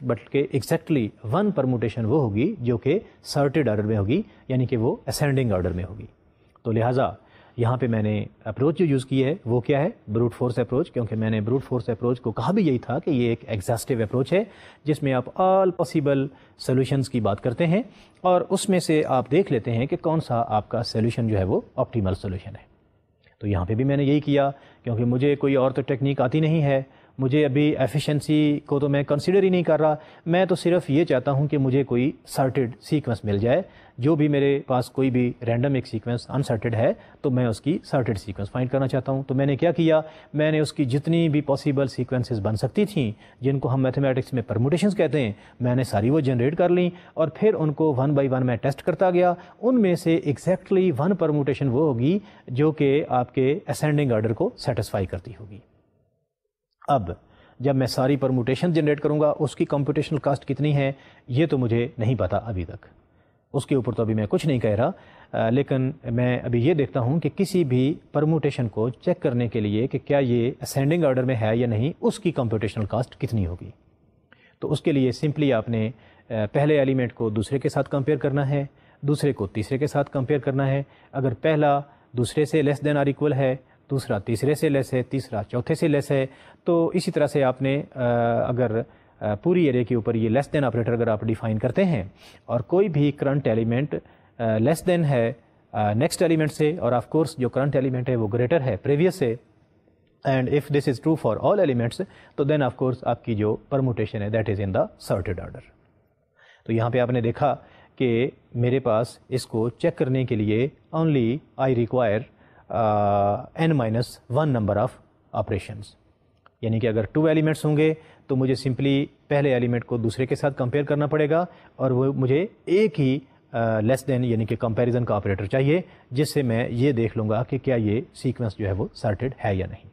بلکہ ایگزیکٹلی 1 پرموٹیشن وہ ہوگی جو کہ سارٹیڈ آرڈر میں ہوگی, یعنی کہ وہ اسینڈنگ آرڈر میں ہوگی. تو لہٰذا یہاں پہ میں نے اپروچ جو یوز کی ہے وہ کیا ہے, بروٹ فورس اپروچ. کیونکہ میں نے بروٹ فورس اپروچ کو کہا بھی یہی تھا کہ یہ ایک ایگزاسٹیو اپروچ ہے جس میں آپ آل پاسبل سولوشنز کی بات کرتے ہیں, اور اس میں سے آپ دیکھ لیتے ہیں کہ کون سا آپ کا سولوشن جو ہے وہ آپٹیمل سولوشن ہے. تو یہاں پہ بھی میں نے یہی کیا, کیونکہ مجھے کوئی اور تو ٹیکنیک آتی نہیں ہے, مجھے ابھی ایفیشنسی کو تو میں کنسیڈر ہی نہیں کر رہا. میں تو صرف یہ چاہتا ہوں کہ مجھے کوئی سارٹیڈ سیکوینس مل جائے, جو بھی میرے پاس کوئی بھی رینڈم ایک سیکوینس انسارٹیڈ ہے تو میں اس کی سارٹیڈ سیکوینس فائنڈ کرنا چاہتا ہوں. تو میں نے کیا کیا, میں نے اس کی جتنی بھی پاسبل سیکوینسز بن سکتی تھیں جن کو ہم میتھمیٹکس میں پرموٹیشنز کہتے ہیں, میں نے ساری وہ جنریٹ کر لیں, اور پھر ان کو 1 بائی 1 میں ٹیسٹ کرتا گیا. ان میں سے ایگزیکٹلی 1 پرموٹیشن وہ ہوگی جو کہ آپ کے اسینڈنگ آرڈر کو سیٹسفائی کرتی ہوگی. اب جب میں ساری پرموٹیشن جنریٹ کروں گا اس کی کمپیوٹیشنل کاسٹ کتنی ہے یہ تو مجھے نہیں پتا ابھی تک, اس کے اوپر تو ابھی میں کچھ نہیں کہہ رہا. لیکن میں ابھی یہ دیکھتا ہوں کہ کسی بھی پرموٹیشن کو چیک کرنے کے لیے کہ کیا یہ اسینڈنگ آرڈر میں ہے یا نہیں, اس کی کمپیوٹیشنل کاسٹ کتنی ہوگی. تو اس کے لیے سمپلی آپ نے پہلے ایلیمنٹ کو دوسرے کے ساتھ کمپیئر کرنا ہے, دوسرے کو تیسرے کے ساتھ کمپیئر کرنا ہے. اگر پہلا دوسرے سے لیس دین آر ایکول ہے, دوسرا تیسرے سے لیس ہے, تیسرا چوتھے سے لیس ہے, تو اسی طرح سے آپ نے اگر پوری ایرے کے اوپر یہ لیس دین آپریٹر اگر آپ ڈیفائن کرتے ہیں اور کوئی بھی کرنٹ ایلیمنٹ لیس دین ہے نیکسٹ ایلیمنٹ سے، اور آف کورس جو کرنٹ ایلیمنٹ ہے وہ گریٹر ہے پریویس سے، and if this is true for all elements, تو دین آف کورس آپ کی جو پرموٹیشن ہے that is in the sorted order. تو یہاں پہ آپ نے دیکھا کہ میرے پاس اس کو چیک کرنے کے لیے only I require n-1 number of operations, یعنی کہ اگر 2 ایلیمنٹس ہوں گے تو مجھے سمپلی پہلے ایلیمنٹ کو دوسرے کے ساتھ کمپیئر کرنا پڑے گا، اور وہ مجھے ایک ہی لیس دین یعنی کہ کمپیریزن کا آپریٹر چاہیے جس سے میں یہ دیکھ لوں گا کہ کیا یہ سیکوینس جو ہے وہ سارٹیڈ ہے یا نہیں.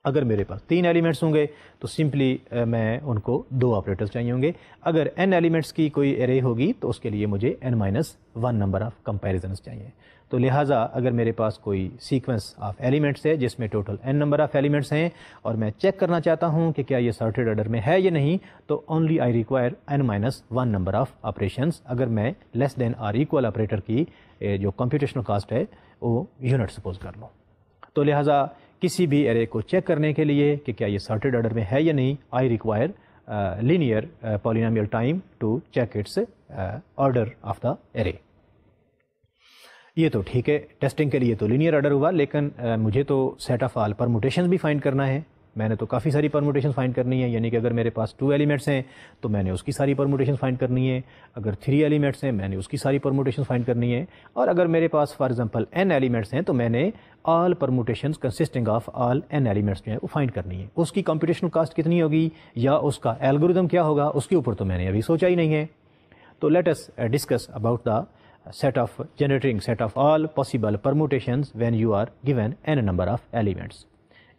اگر میرے پاس 3 ایلیمنٹس ہوں گے تو سمپلی میں ان کو 2 آپریٹرز چاہیے ہوں گے. اگر n ایلیمنٹس کی کوئی ایرے ہوگی تو اس کے لیے مجھے n-1 نمبر آف کمپیریزنس چاہیے. تو لہٰذا اگر میرے پاس کوئی سیکوینس آف ایلیمنٹس ہے جس میں total n number of elements ہیں اور میں چیک کرنا چاہتا ہوں کہ کیا یہ سارٹیڈ آرڈر میں ہے یا نہیں، تو only I require n-1 number of operations, اگر میں لیس دین آر ایکول آپریٹر کی جو کمپیوٹیشنل کاسٹ ہے وہ یونٹ سپوز کر لوں. تو لہٰذا کسی بھی ایرے کو چیک کرنے کے لیے کہ کیا یہ سارٹیڈ آرڈر میں ہے یا نہیں، I require linear polynomial time to check its order of the array. یہ تو ٹھیک ہے، ٹیسٹنگ کے لیے تو لینئر آرڈر ہوا، لیکن مجھے تو سیٹ آف آل پرموٹیشنز بھی فائنڈ کرنا ہے. میں نے تو کافی ساری پرموٹیشن فائنڈ کرنی ہے، یعنی کہ اگر میرے پاس 2 ایلیمنٹس ہیں تو میں نے اس کی ساری پرموٹیشن فائنڈ کرنی ہے، اگر 3 ایلیمنٹس ہیں میں نے اس کی ساری پرموٹیشن فائنڈ کرنی ہے، اور اگر میرے پاس فار ایگزامپل n ایلیمنٹس ہیں تو میں نے all permutations consisting of all n elements جو ہیں وہ فائنڈ کرنی ہے. اس کی کمپیوٹیشنل کاسٹ کتنی ہوگی یا اس کا الگوریدم کیا ہوگا اس کے اوپر تو میں نے ابھی سوچا ہی نہیں ہے. تو let us discuss about the set of generating set of all possible permutations when you are given n number of elements.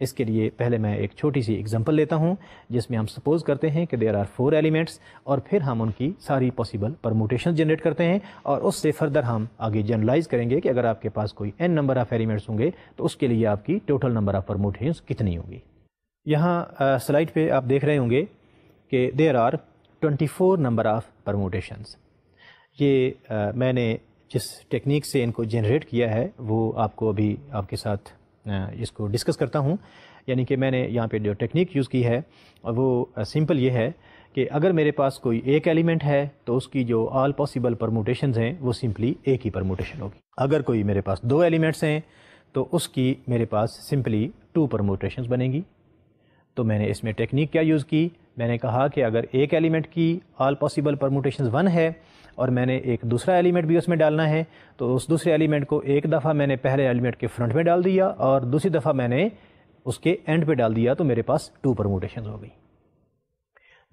اس کے لیے پہلے میں ایک چھوٹی سی ایگزامپل لیتا ہوں جس میں ہم سپوز کرتے ہیں کہ there are 4 ایلیمنٹس اور پھر ہم ان کی ساری پاسبل پرموٹیشن جنریٹ کرتے ہیں، اور اس سے فردر ہم آگے جنرلائز کریں گے کہ اگر آپ کے پاس کوئی n نمبر آف ایلیمنٹس ہوں گے تو اس کے لیے آپ کی ٹوٹل نمبر آف پرموٹیشنز کتنی ہوگی. یہاں سلائڈ پہ آپ دیکھ رہے ہوں گے کہ there are 24 number of permutations. یہ میں نے جس ٹیکنیک سے ان کو جنریٹ کیا ہے وہ آپ کو ابھی آپ کے ساتھ اس کو ڈسکس کرتا ہوں. یعنی کہ میں نے یہاں پہ جو ٹیکنیک یوز کی ہے وہ سمپل یہ ہے کہ اگر میرے پاس کوئی ایک ایلیمنٹ ہے تو اس کی جو آل پاسبل پرموٹیشنز ہیں وہ سمپلی ایک ہی پرموٹیشن ہوگی. اگر کوئی میرے پاس 2 ایلیمنٹس ہیں تو اس کی میرے پاس سمپلی 2 پرموٹیشنز بنے گی. تو میں نے اس میں ٹیکنیک کیا یوز کی، میں نے کہا کہ اگر ایک ایلیمنٹ کی آل پاسبل پرموٹیشنز 1 ہے اور میں نے ایک دوسرا ایلیمنٹ بھی اس میں ڈالنا ہے تو اس دوسرے ایلیمنٹ کو ایک دفعہ میں نے پہلے ایلیمنٹ کے فرنٹ میں ڈال دیا اور دوسری دفعہ میں نے اس کے اینڈ پہ ڈال دیا، تو میرے پاس 2 پرموٹیشنز ہو گئی.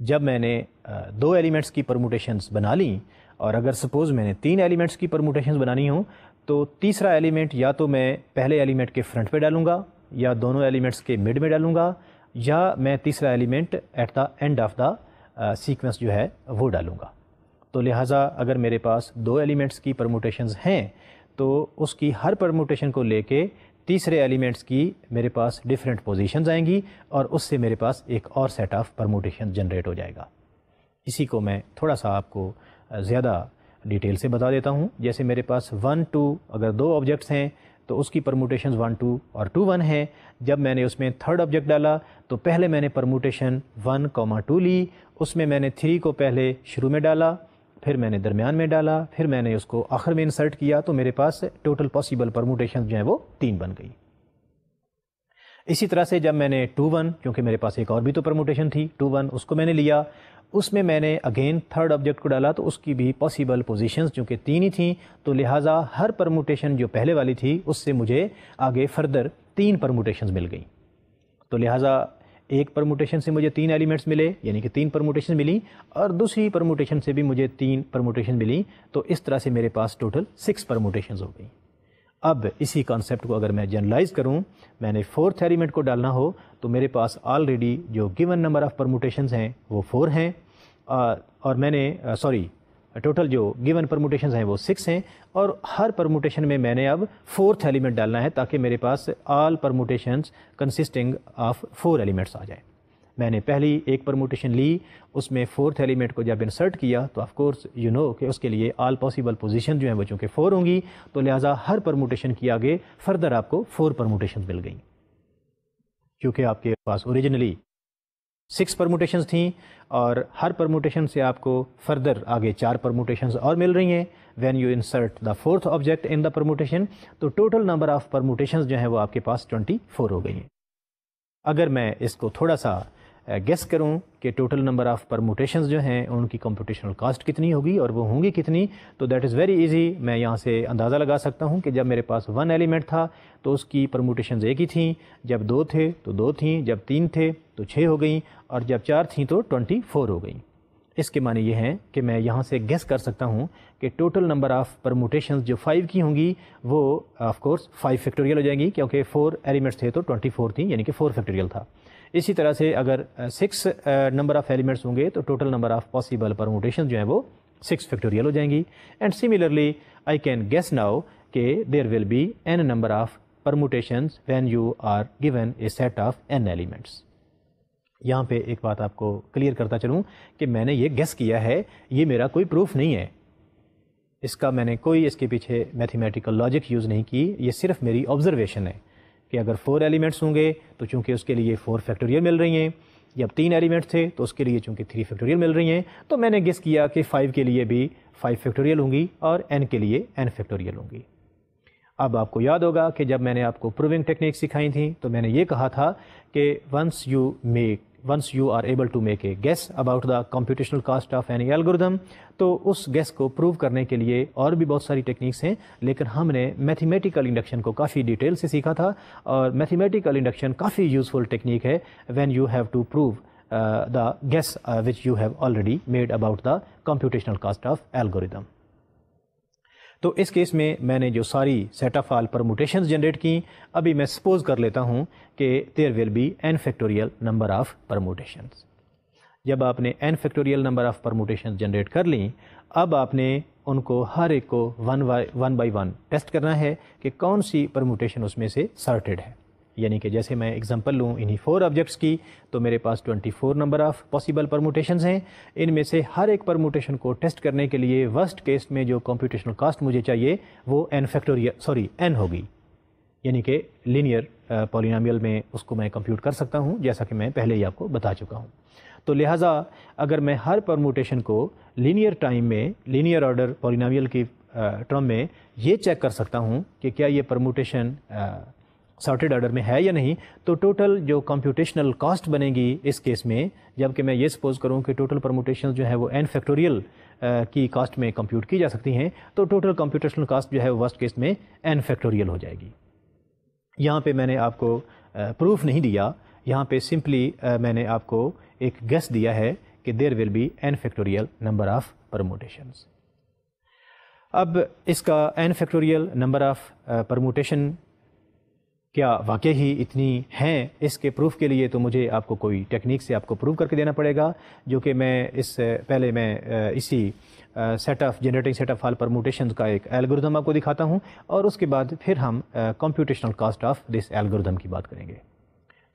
جب میں نے 2 ایلیمنٹس کی پرموٹیشنز بنا لیں اور اگر سپوز میں نے 3 ایلیمنٹس کی پرموٹیشنز بنانی ہوں تو تیسرا ایلیمنٹ یا تو میں پہلے ایلیمنٹ کے فرنٹ پہ ڈالوں گا یا دونوں ایلیمنٹس کے مڈ میں ڈالوں گا یا میں تیسرا element at the end of the sequence جو ہے وہ ڈالوں گا. تو لہٰذا اگر میرے پاس 2 ایلیمنٹس کی پرموٹیشنز ہیں تو اس کی ہر پرموٹیشن کو لے کے تیسرے ایلیمنٹس کی میرے پاس ڈفرینٹ پوزیشنز آئیں گی اور اس سے میرے پاس ایک اور سیٹ آف پرموٹیشن جنریٹ ہو جائے گا. اسی کو میں تھوڑا سا آپ کو زیادہ ڈیٹیل سے بتا دیتا ہوں. جیسے میرے پاس 1 2 اگر 2 آبجیکٹس ہیں تو اس کی پرموٹیشنز 1 2 اور 2 1 ہیں. جب میں نے اس میں تھرڈ آبجیکٹ ڈالا تو پہلے میں نے پرموٹیشن 1 2 لی، اس میں نے 3 کو پہلے شروع میں ڈالا، پھر میں نے درمیان میں ڈالا، پھر میں نے اس کو آخر میں انسرٹ کیا، تو میرے پاس ٹوٹل پاسبل پرموٹیشن جو ہیں وہ 3 بن گئی. اسی طرح سے جب میں نے 2 1 کیونکہ میرے پاس ایک اور بھی تو پرموٹیشن تھی 2 1 اس کو میں نے لیا، اس میں نے اگین تھرڈ آبجیکٹ کو ڈالا تو اس کی بھی پاسبل پوزیشنز چونکہ 3 ہی تھیں، تو لہٰذا ہر پرموٹیشن جو پہلے والی تھی اس سے مجھے آگے فردر 3 پرموٹیشنز مل گئیں. تو لہٰذا ایک پرموٹیشن سے مجھے 3 ایلیمنٹس ملے یعنی کہ 3 پرموٹیشن ملی، اور دوسری پرموٹیشن سے بھی مجھے 3 پرموٹیشن ملی، تو اس طرح سے میرے پاس ٹوٹل 6 پرموٹیشنز ہو گئیں. اب اسی کانسیپٹ کو اگر میں جنرلائز کروں، میں نے 4تھ ایلیمنٹ کو ڈالنا ہو تو میرے پاس آلریڈی جو گیون نمبر آف پرموٹیشنز ہیں وہ 4 ہیں، اور میں نے ٹوٹل جو گیون پرموٹیشنز ہیں وہ 6 ہیں، اور ہر پرموٹیشن میں نے اب 4تھ ایلیمنٹ ڈالنا ہے تاکہ میرے پاس آل پرموٹیشنز کنسسٹنگ آف 4 ایلیمنٹس آ جائیں. میں نے پہلی ایک پرموٹیشن لی، اس میں 4تھ ایلیمنٹ کو جب انسرٹ کیا تو آف کورس یو نو کہ اس کے لیے آل پاسبل پوزیشن جو ہیں وہ چونکہ 4 ہوں گی، تو لہٰذا ہر پرموٹیشن کی آگے فردر آپ کو 4 پرموٹیشنز مل گئیں، کیونکہ آپ کے پاس اوریجنلی 6 پرموٹیشنز تھیں اور ہر پرموٹیشن سے آپ کو فردر آگے 4 پرموٹیشنز اور مل رہی ہیں. When you insert the 4th object in the permutation تو ٹوٹل نمبر آف پرموٹیشنز جو ہیں وہ آپ کے پاس 24 ہو گئی ہیں. اگر میں اس کو تھوڑا سا گیس کروں کہ ٹوٹل نمبر آف پرموٹیشنز جو ہیں ان کی کمپیوٹیشنل کاسٹ کتنی ہوگی اور وہ ہوں گی کتنی, تو دیٹ از ویری ایزی. میں یہاں سے اندازہ لگا سکتا ہوں کہ جب میرے پاس 1 ایلیمنٹ تھا تو اس کی پرموٹیشنز ایک ہی تھیں, جب 2 تھے تو 2 تھیں, جب 3 تھے تو 6 ہو گئیں, اور جب 4 تھیں تو 24 ہو گئیں. اس کے معنی یہ ہیں کہ میں یہاں سے گیس کر سکتا ہوں کہ ٹوٹل نمبر آف پرموٹیشنز جو 5 کی ہوں گی وہ آف کورس 5 فیکٹوریل ہو جائیں گی, کیونکہ 4 ایلیمنٹس تھے تو 24 تھیں, یعنی کہ 4 فیکٹوریل تھا. اسی طرح سے اگر 6 نمبر آف ایلیمنٹس ہوں گے تو total number of possible permutation جو ہیں وہ 6 فیکٹوریل ہو جائیں گی. And similarly I can guess now کہ there will be n number of permutations when you are given a set of n elements. یہاں پہ ایک بات آپ کو کلیئر کرتا چلوں کہ میں نے یہ گیس کیا ہے, یہ میرا کوئی پروف نہیں ہے, اس کا میں نے کوئی اس کے پیچھے میتھمیٹیکل لاجک یوز نہیں کی, یہ صرف میری آبزرویشن ہے کہ اگر 4 ایلیمنٹس ہوں گے تو چونکہ اس کے لیے 4 فیکٹوریل مل رہی ہیں, جب 3 ایلیمنٹس تھے تو اس کے لیے چونکہ 3 فیکٹوریل مل رہی ہیں, تو میں نے گیس کیا کہ 5 کے لیے بھی 5 فیکٹوریل ہوں گی اور n کے لیے n فیکٹوریل ہوں گی. اب آپ کو یاد ہوگا کہ جب میں نے آپ کو پروونگ ٹیکنیک سکھائی تھیں تو میں نے یہ کہا تھا کہ once you are able to make a guess about the computational cost of any algorithm تو اس گیس کو پروو کرنے کے لیے اور بھی بہت ساری ٹیکنیکس ہیں, لیکن ہم نے میتھمیٹیکل انڈکشن کو کافی ڈیٹیل سے سیکھا تھا, اور میتھمیٹیکل انڈکشن کافی یوزفل ٹیکنیک ہے when you have to prove the guess which you have already made about the computational cost of algorithm. تو اس کیس میں میں نے جو ساری set of all permutations generate کی, ابھی میں سپوز کر لیتا ہوں کہ there will be n factorial number of permutations. جب آپ نے n factorial number of permutations generate کر لیں, اب آپ نے ان کو ہر ایک کو ون بائی ون ٹیسٹ کرنا ہے کہ کون سی پرموٹیشن اس میں سے سارٹیڈ ہے. یعنی کہ جیسے میں اگزامپل لوں انہی 4 آبجیکٹس کی, تو میرے پاس 24 نمبر آف پاسبل پرموٹیشنز ہیں. ان میں سے ہر ایک پرموٹیشن کو ٹیسٹ کرنے کے لیے ورسٹ کیس میں جو کمپیوٹیشنل کاسٹ مجھے چاہیے وہ n ہوگی, یعنی کہ لینئر پولینومیل میں اس کو میں کمپیوٹ کر سکتا ہوں, جیسا کہ میں پہلے ہی آپ کو بتا چکا ہوں. تو لہٰذا اگر میں ہر پرموٹیشن کو لینئر ٹائم میں لینئر آرڈر پولینومیل کی ٹرم میں یہ چیک کر سکتا ہوں کہ کیا یہ پرموٹیشن سارٹیڈ آرڈر میں ہے یا نہیں, تو ٹوٹل جو کمپیوٹیشنل کاسٹ بنے گی اس کیس میں, جبکہ میں یہ سپوز کروں کہ ٹوٹل پرموٹیشن جو ہے وہ n فیکٹوریل کی کاسٹ میں کمپیوٹ کی جا سکتی ہیں, تو ٹوٹل کمپیوٹیشنل کاسٹ جو ہے وہ ورسٹ کیس میں n فیکٹوریل ہو جائے گی. یہاں پہ میں نے آپ کو پروف نہیں دیا, یہاں پہ سمپلی میں نے آپ کو ایک گیس دیا ہے کہ there will be n factorial number of permutations. اب اس کا n factorial number of permutation کیا واقعی ہی اتنی ہیں, اس کے پروف کے لیے تو مجھے آپ کو کوئی ٹیکنیک سے آپ کو پروف کر کے دینا پڑے گا, جو کہ میں اس پہلے میں اسی generating set of all permutations کا ایک الگوریتھم آپ کو دکھاتا ہوں, اور اس کے بعد پھر ہم computational cost of this algorithm کی بات کریں گے.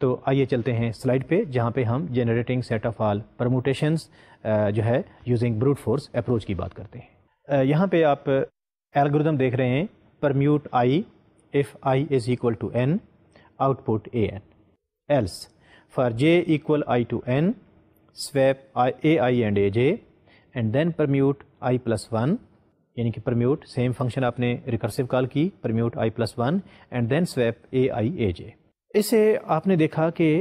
تو آئیے چلتے ہیں سلائڈ پہ, جہاں پہ ہم generating set of all permutations جو ہے یوزنگ بروٹ فورس اپروچ کی بات کرتے ہیں. یہاں پہ آپ الگوریتھم دیکھ رہے ہیں, پرمیوٹ I if I is equal to n, output an. Else, for j equal I to n, swap ai and aj, and then permute I plus 1, یعنی کہ permute same function آپ نے ریکرسیو کال کی, permute I plus 1 and then swap ai aj. اسے آپ نے دیکھا کہ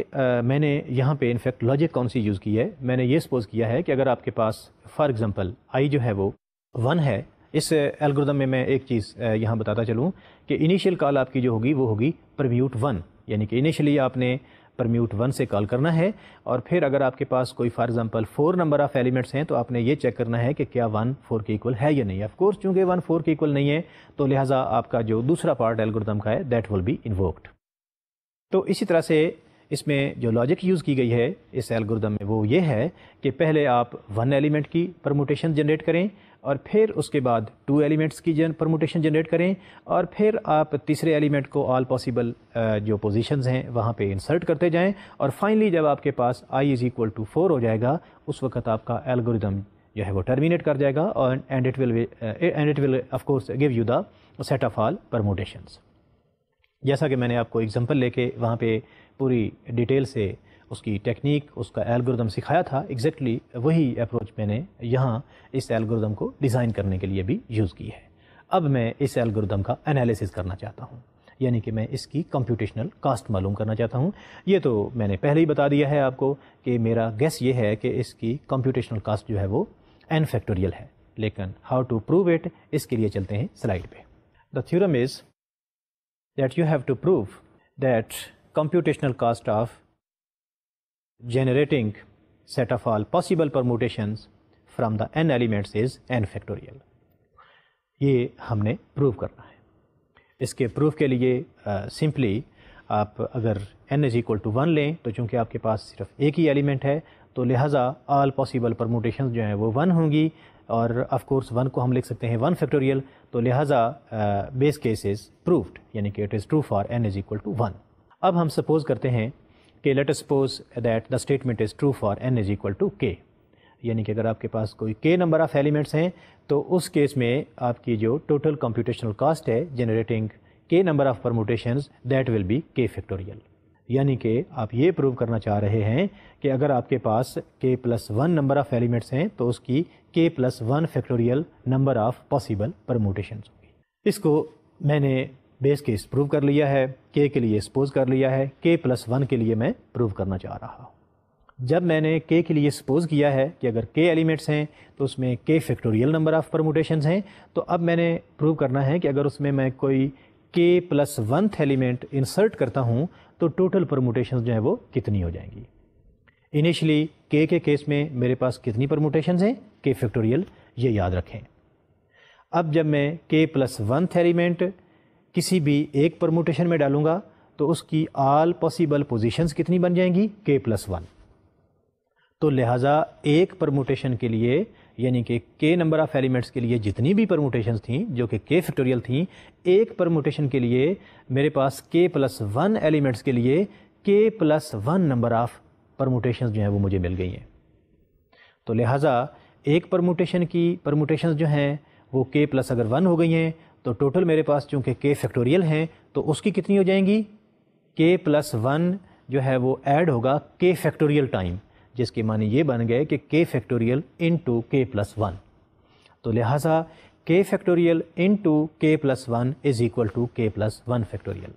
میں نے یہاں پہ انفیکٹ لاجک کون سی یوز کی ہے. میں نے یہ سپوز کیا ہے کہ اگر آپ کے پاس فار ایگزامپل I جو ہے وہ 1 ہے, اس الگوریتھم میں ایک چیز یہاں بتاتا چلوں کہ انیشیل کال آپ کی جو ہوگی وہ ہوگی پرمیوٹ 1, یعنی کہ انیشلی آپ نے پرمیوٹ 1 سے کال کرنا ہے, اور پھر اگر آپ کے پاس کوئی for example 4 number of elements ہیں تو آپ نے یہ چیک کرنا ہے کہ کیا 1 4 کے ایکول ہے یا نہیں. آف کورس چونکہ 1 4 کے ایکول نہیں ہے تو لہٰذا آپ کا جو دوسرا پارٹ الگوریتھم کا ہے دیٹ ول بی انووکڈ. تو اسی طرح سے اس میں جو لاجک یوز کی گئی ہے اس الگوریتھم میں وہ یہ ہے کہ پہلے آپ 1 ایلیمنٹ کی پرموٹیشن جنریٹ کریں, اور پھر اس کے بعد 2 ایلیمنٹس کی پرموٹیشن جنریٹ کریں, اور پھر آپ تیسرے ایلیمنٹ کو آل پاسبل جو پوزیشنز ہیں وہاں پہ انسرٹ کرتے جائیں, اور فائنلی جب آپ کے پاس I is equal to 4 ہو جائے گا اس وقت آپ کا الگوریتھم جو ہے وہ ٹرمینیٹ کر جائے گا, اور and it will of course give you the set of all permutations. جیسا کہ میں نے آپ کو ایگزامپل لے کے وہاں پہ پوری ڈیٹیل سے اس کی ٹیکنیک، اس کا الگوریدم سکھایا تھا، ایگزیکٹلی وہی اپروچ میں نے یہاں اس الگوریدم کو ڈیزائن کرنے کے لیے بھی یوز کی ہے۔ اب میں اس الگوریدم کا انالیسس کرنا چاہتا ہوں، یعنی کہ میں اس کی کمپیوٹیشنل کاسٹ معلوم کرنا چاہتا ہوں۔ یہ تو میں نے پہلے ہی بتا دیا ہے آپ کو کہ میرا گیس یہ ہے کہ اس کی کمپیوٹیشنل کاسٹ جو ہے وہ n فیکٹوریل ہے، لیکن ہاؤ ٹو پروو اٹ، اس کے لیے چلتے ہیں سلائڈ پہ۔ The theorem is that you have to prove that computational cost of generating set of all possible permutations from the n elements is n factorial. یہ ہم نے پروو کرنا ہے۔ اس کے پروف کے لیے سمپلی آپ اگر n از اکول ٹو 1 لیں تو چونکہ آپ کے پاس صرف ایک ہی ایلیمنٹ ہے تو لہٰذا آل پاسبل پرموٹیشنز جو ہیں وہ 1 ہوں گی، اور آف کورس 1 کو ہم لکھ سکتے ہیں 1 فیکٹوریل، تو لہٰذا بیس کیس از پروفڈ، یعنی کہ it is true for n is equal to 1۔ اب ہم سپوز کرتے ہیں کہ let us suppose that the statement is true for n is equal to k، یعنی کہ اگر آپ کے پاس کوئی k نمبر آف ایلیمنٹس ہیں تو اس کیس میں آپ کی جو ٹوٹل کمپیوٹیشنل کاسٹ ہے generating k number of permutations that will be k factorial, یعنی کہ آپ یہ پروو کرنا چاہ رہے ہیں کہ اگر آپ کے پاس k+1 نمبر آف ایلیمنٹس ہیں تو اس کی k+1 factorial number of possible permutations ہوگی۔ اس کو میں نے بیس کیس پروو کر لیا ہے، k کے لیے سپوز کر لیا ہے، k+1 کے لیے میں پروو کرنا چاہ رہا ہوں۔ جب میں نے k کے لیے سپوز کیا ہے کہ اگر k ایلیمنٹس ہیں تو اس میں k factorial number of permutations ہیں، تو اب میں نے پروو کرنا ہے کہ اگر اس میں کوئی k+1 ایلیمنٹ انسرٹ کرتا ہوں تو ٹوٹل پرموٹیشنز جو ہیں وہ کتنی ہو جائیں گی۔ انیشلی k کے کیس میں میرے پاس کتنی پرموٹیشنز ہیں؟ k فیکٹوریل، یہ یاد رکھیں۔ اب جب میں k+1 ایلیمنٹ کسی بھی ایک پرموٹیشن میں ڈالوں گا تو اس کی آل پاسبل پوزیشنز کتنی بن جائیں گی؟ k+1۔ تو لہٰذا ایک پرموٹیشن کے لیے، یعنی کہ k نمبر آف ایلیمنٹس کے لیے جتنی بھی پرموٹیشنز تھیں جو کہ k فیکٹوریل تھیں، ایک پرموٹیشن کے لیے میرے پاس k+1 ایلیمنٹس کے لیے k+1 نمبر آف پرموٹیشنز جو ہیں وہ مجھے مل گئی ہیں۔ تو لہٰذا ایک پرموٹیشن کی پرموٹیشنز جو ہیں وہ k+ اگر 1 ہو گئی ہیں تو ٹوٹل میرے پاس چونکہ k فیکٹوریل ہیں تو اس کی کتنی ہو جائیں گی؟ k+1 جو ہے وہ ایڈ ہوگا k فیکٹوریل ٹائم، جس کے معنی یہ بن گئے کہ k فیکٹوریل انٹو k+1۔ تو لہٰذا k factorial into k+1 is equal to k+1 factorial.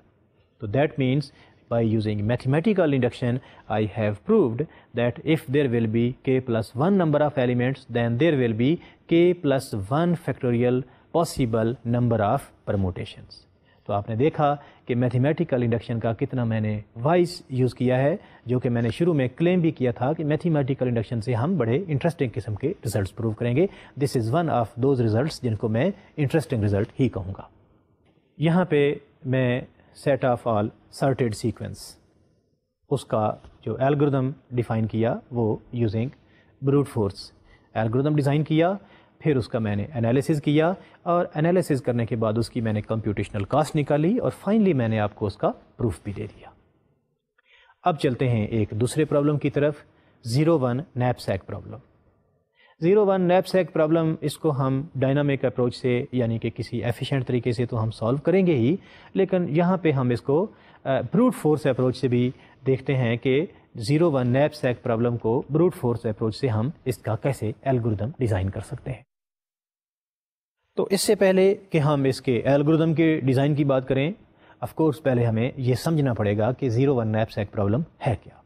تو that means by using mathematical induction I have proved that if there will be k+1 number of elements then there will be k+1 factorial possible number of permutations۔ تو آپ نے دیکھا کہ mathematical induction کا کتنا میں نے وائز یوز کیا ہے، جو کہ میں نے شروع میں کلیم بھی کیا تھا کہ میتھمیٹیکل انڈکشن سے ہم بڑے انٹرسٹنگ قسم کے ریزلٹس پروو کریں گے۔ This is one of those results جن کو میں انٹرسٹنگ ریزلٹ ہی کہوں گا۔ یہاں پہ میں set of all sorted sequence, اس کا جو الگوریدم ڈیفائن کیا وہ using brute force algorithm design کیا، پھر اس کا میں نے انالیسز کیا، اور انالیسز کرنے کے بعد اس کی میں نے کمپیوٹیشنل کاسٹ نکالی، اور فائنلی میں نے آپ کو اس کا پروف بھی دے دیا۔ اب چلتے ہیں ایک دوسرے پرابلم کی طرف، 0-1 نیپسیک پرابلم۔ 0-1 نیپسیک پرابلم، اس کو ہم ڈائنامک اپروچ سے یعنی کہ کسی ایفیشینٹ طریقے سے تو ہم سالو کریں گے ہی، لیکن یہاں پہ ہم اس کو بروٹ فورس اپروچ سے بھی دیکھتے ہیں کہ 0-1 نیپسیک پرابلم کو بروٹ فورس اپروچ سے ہم اس کا کیسے الگوریدم ڈیزائن کر سکتے ہیں۔ تو اس سے پہلے کہ ہم اس کے الگوریدم کے ڈیزائن کی بات کریں، آف کورس پہلے ہمیں یہ سمجھنا پڑے گا کہ 0-1 نیپسیک پرابلم ہے کیا۔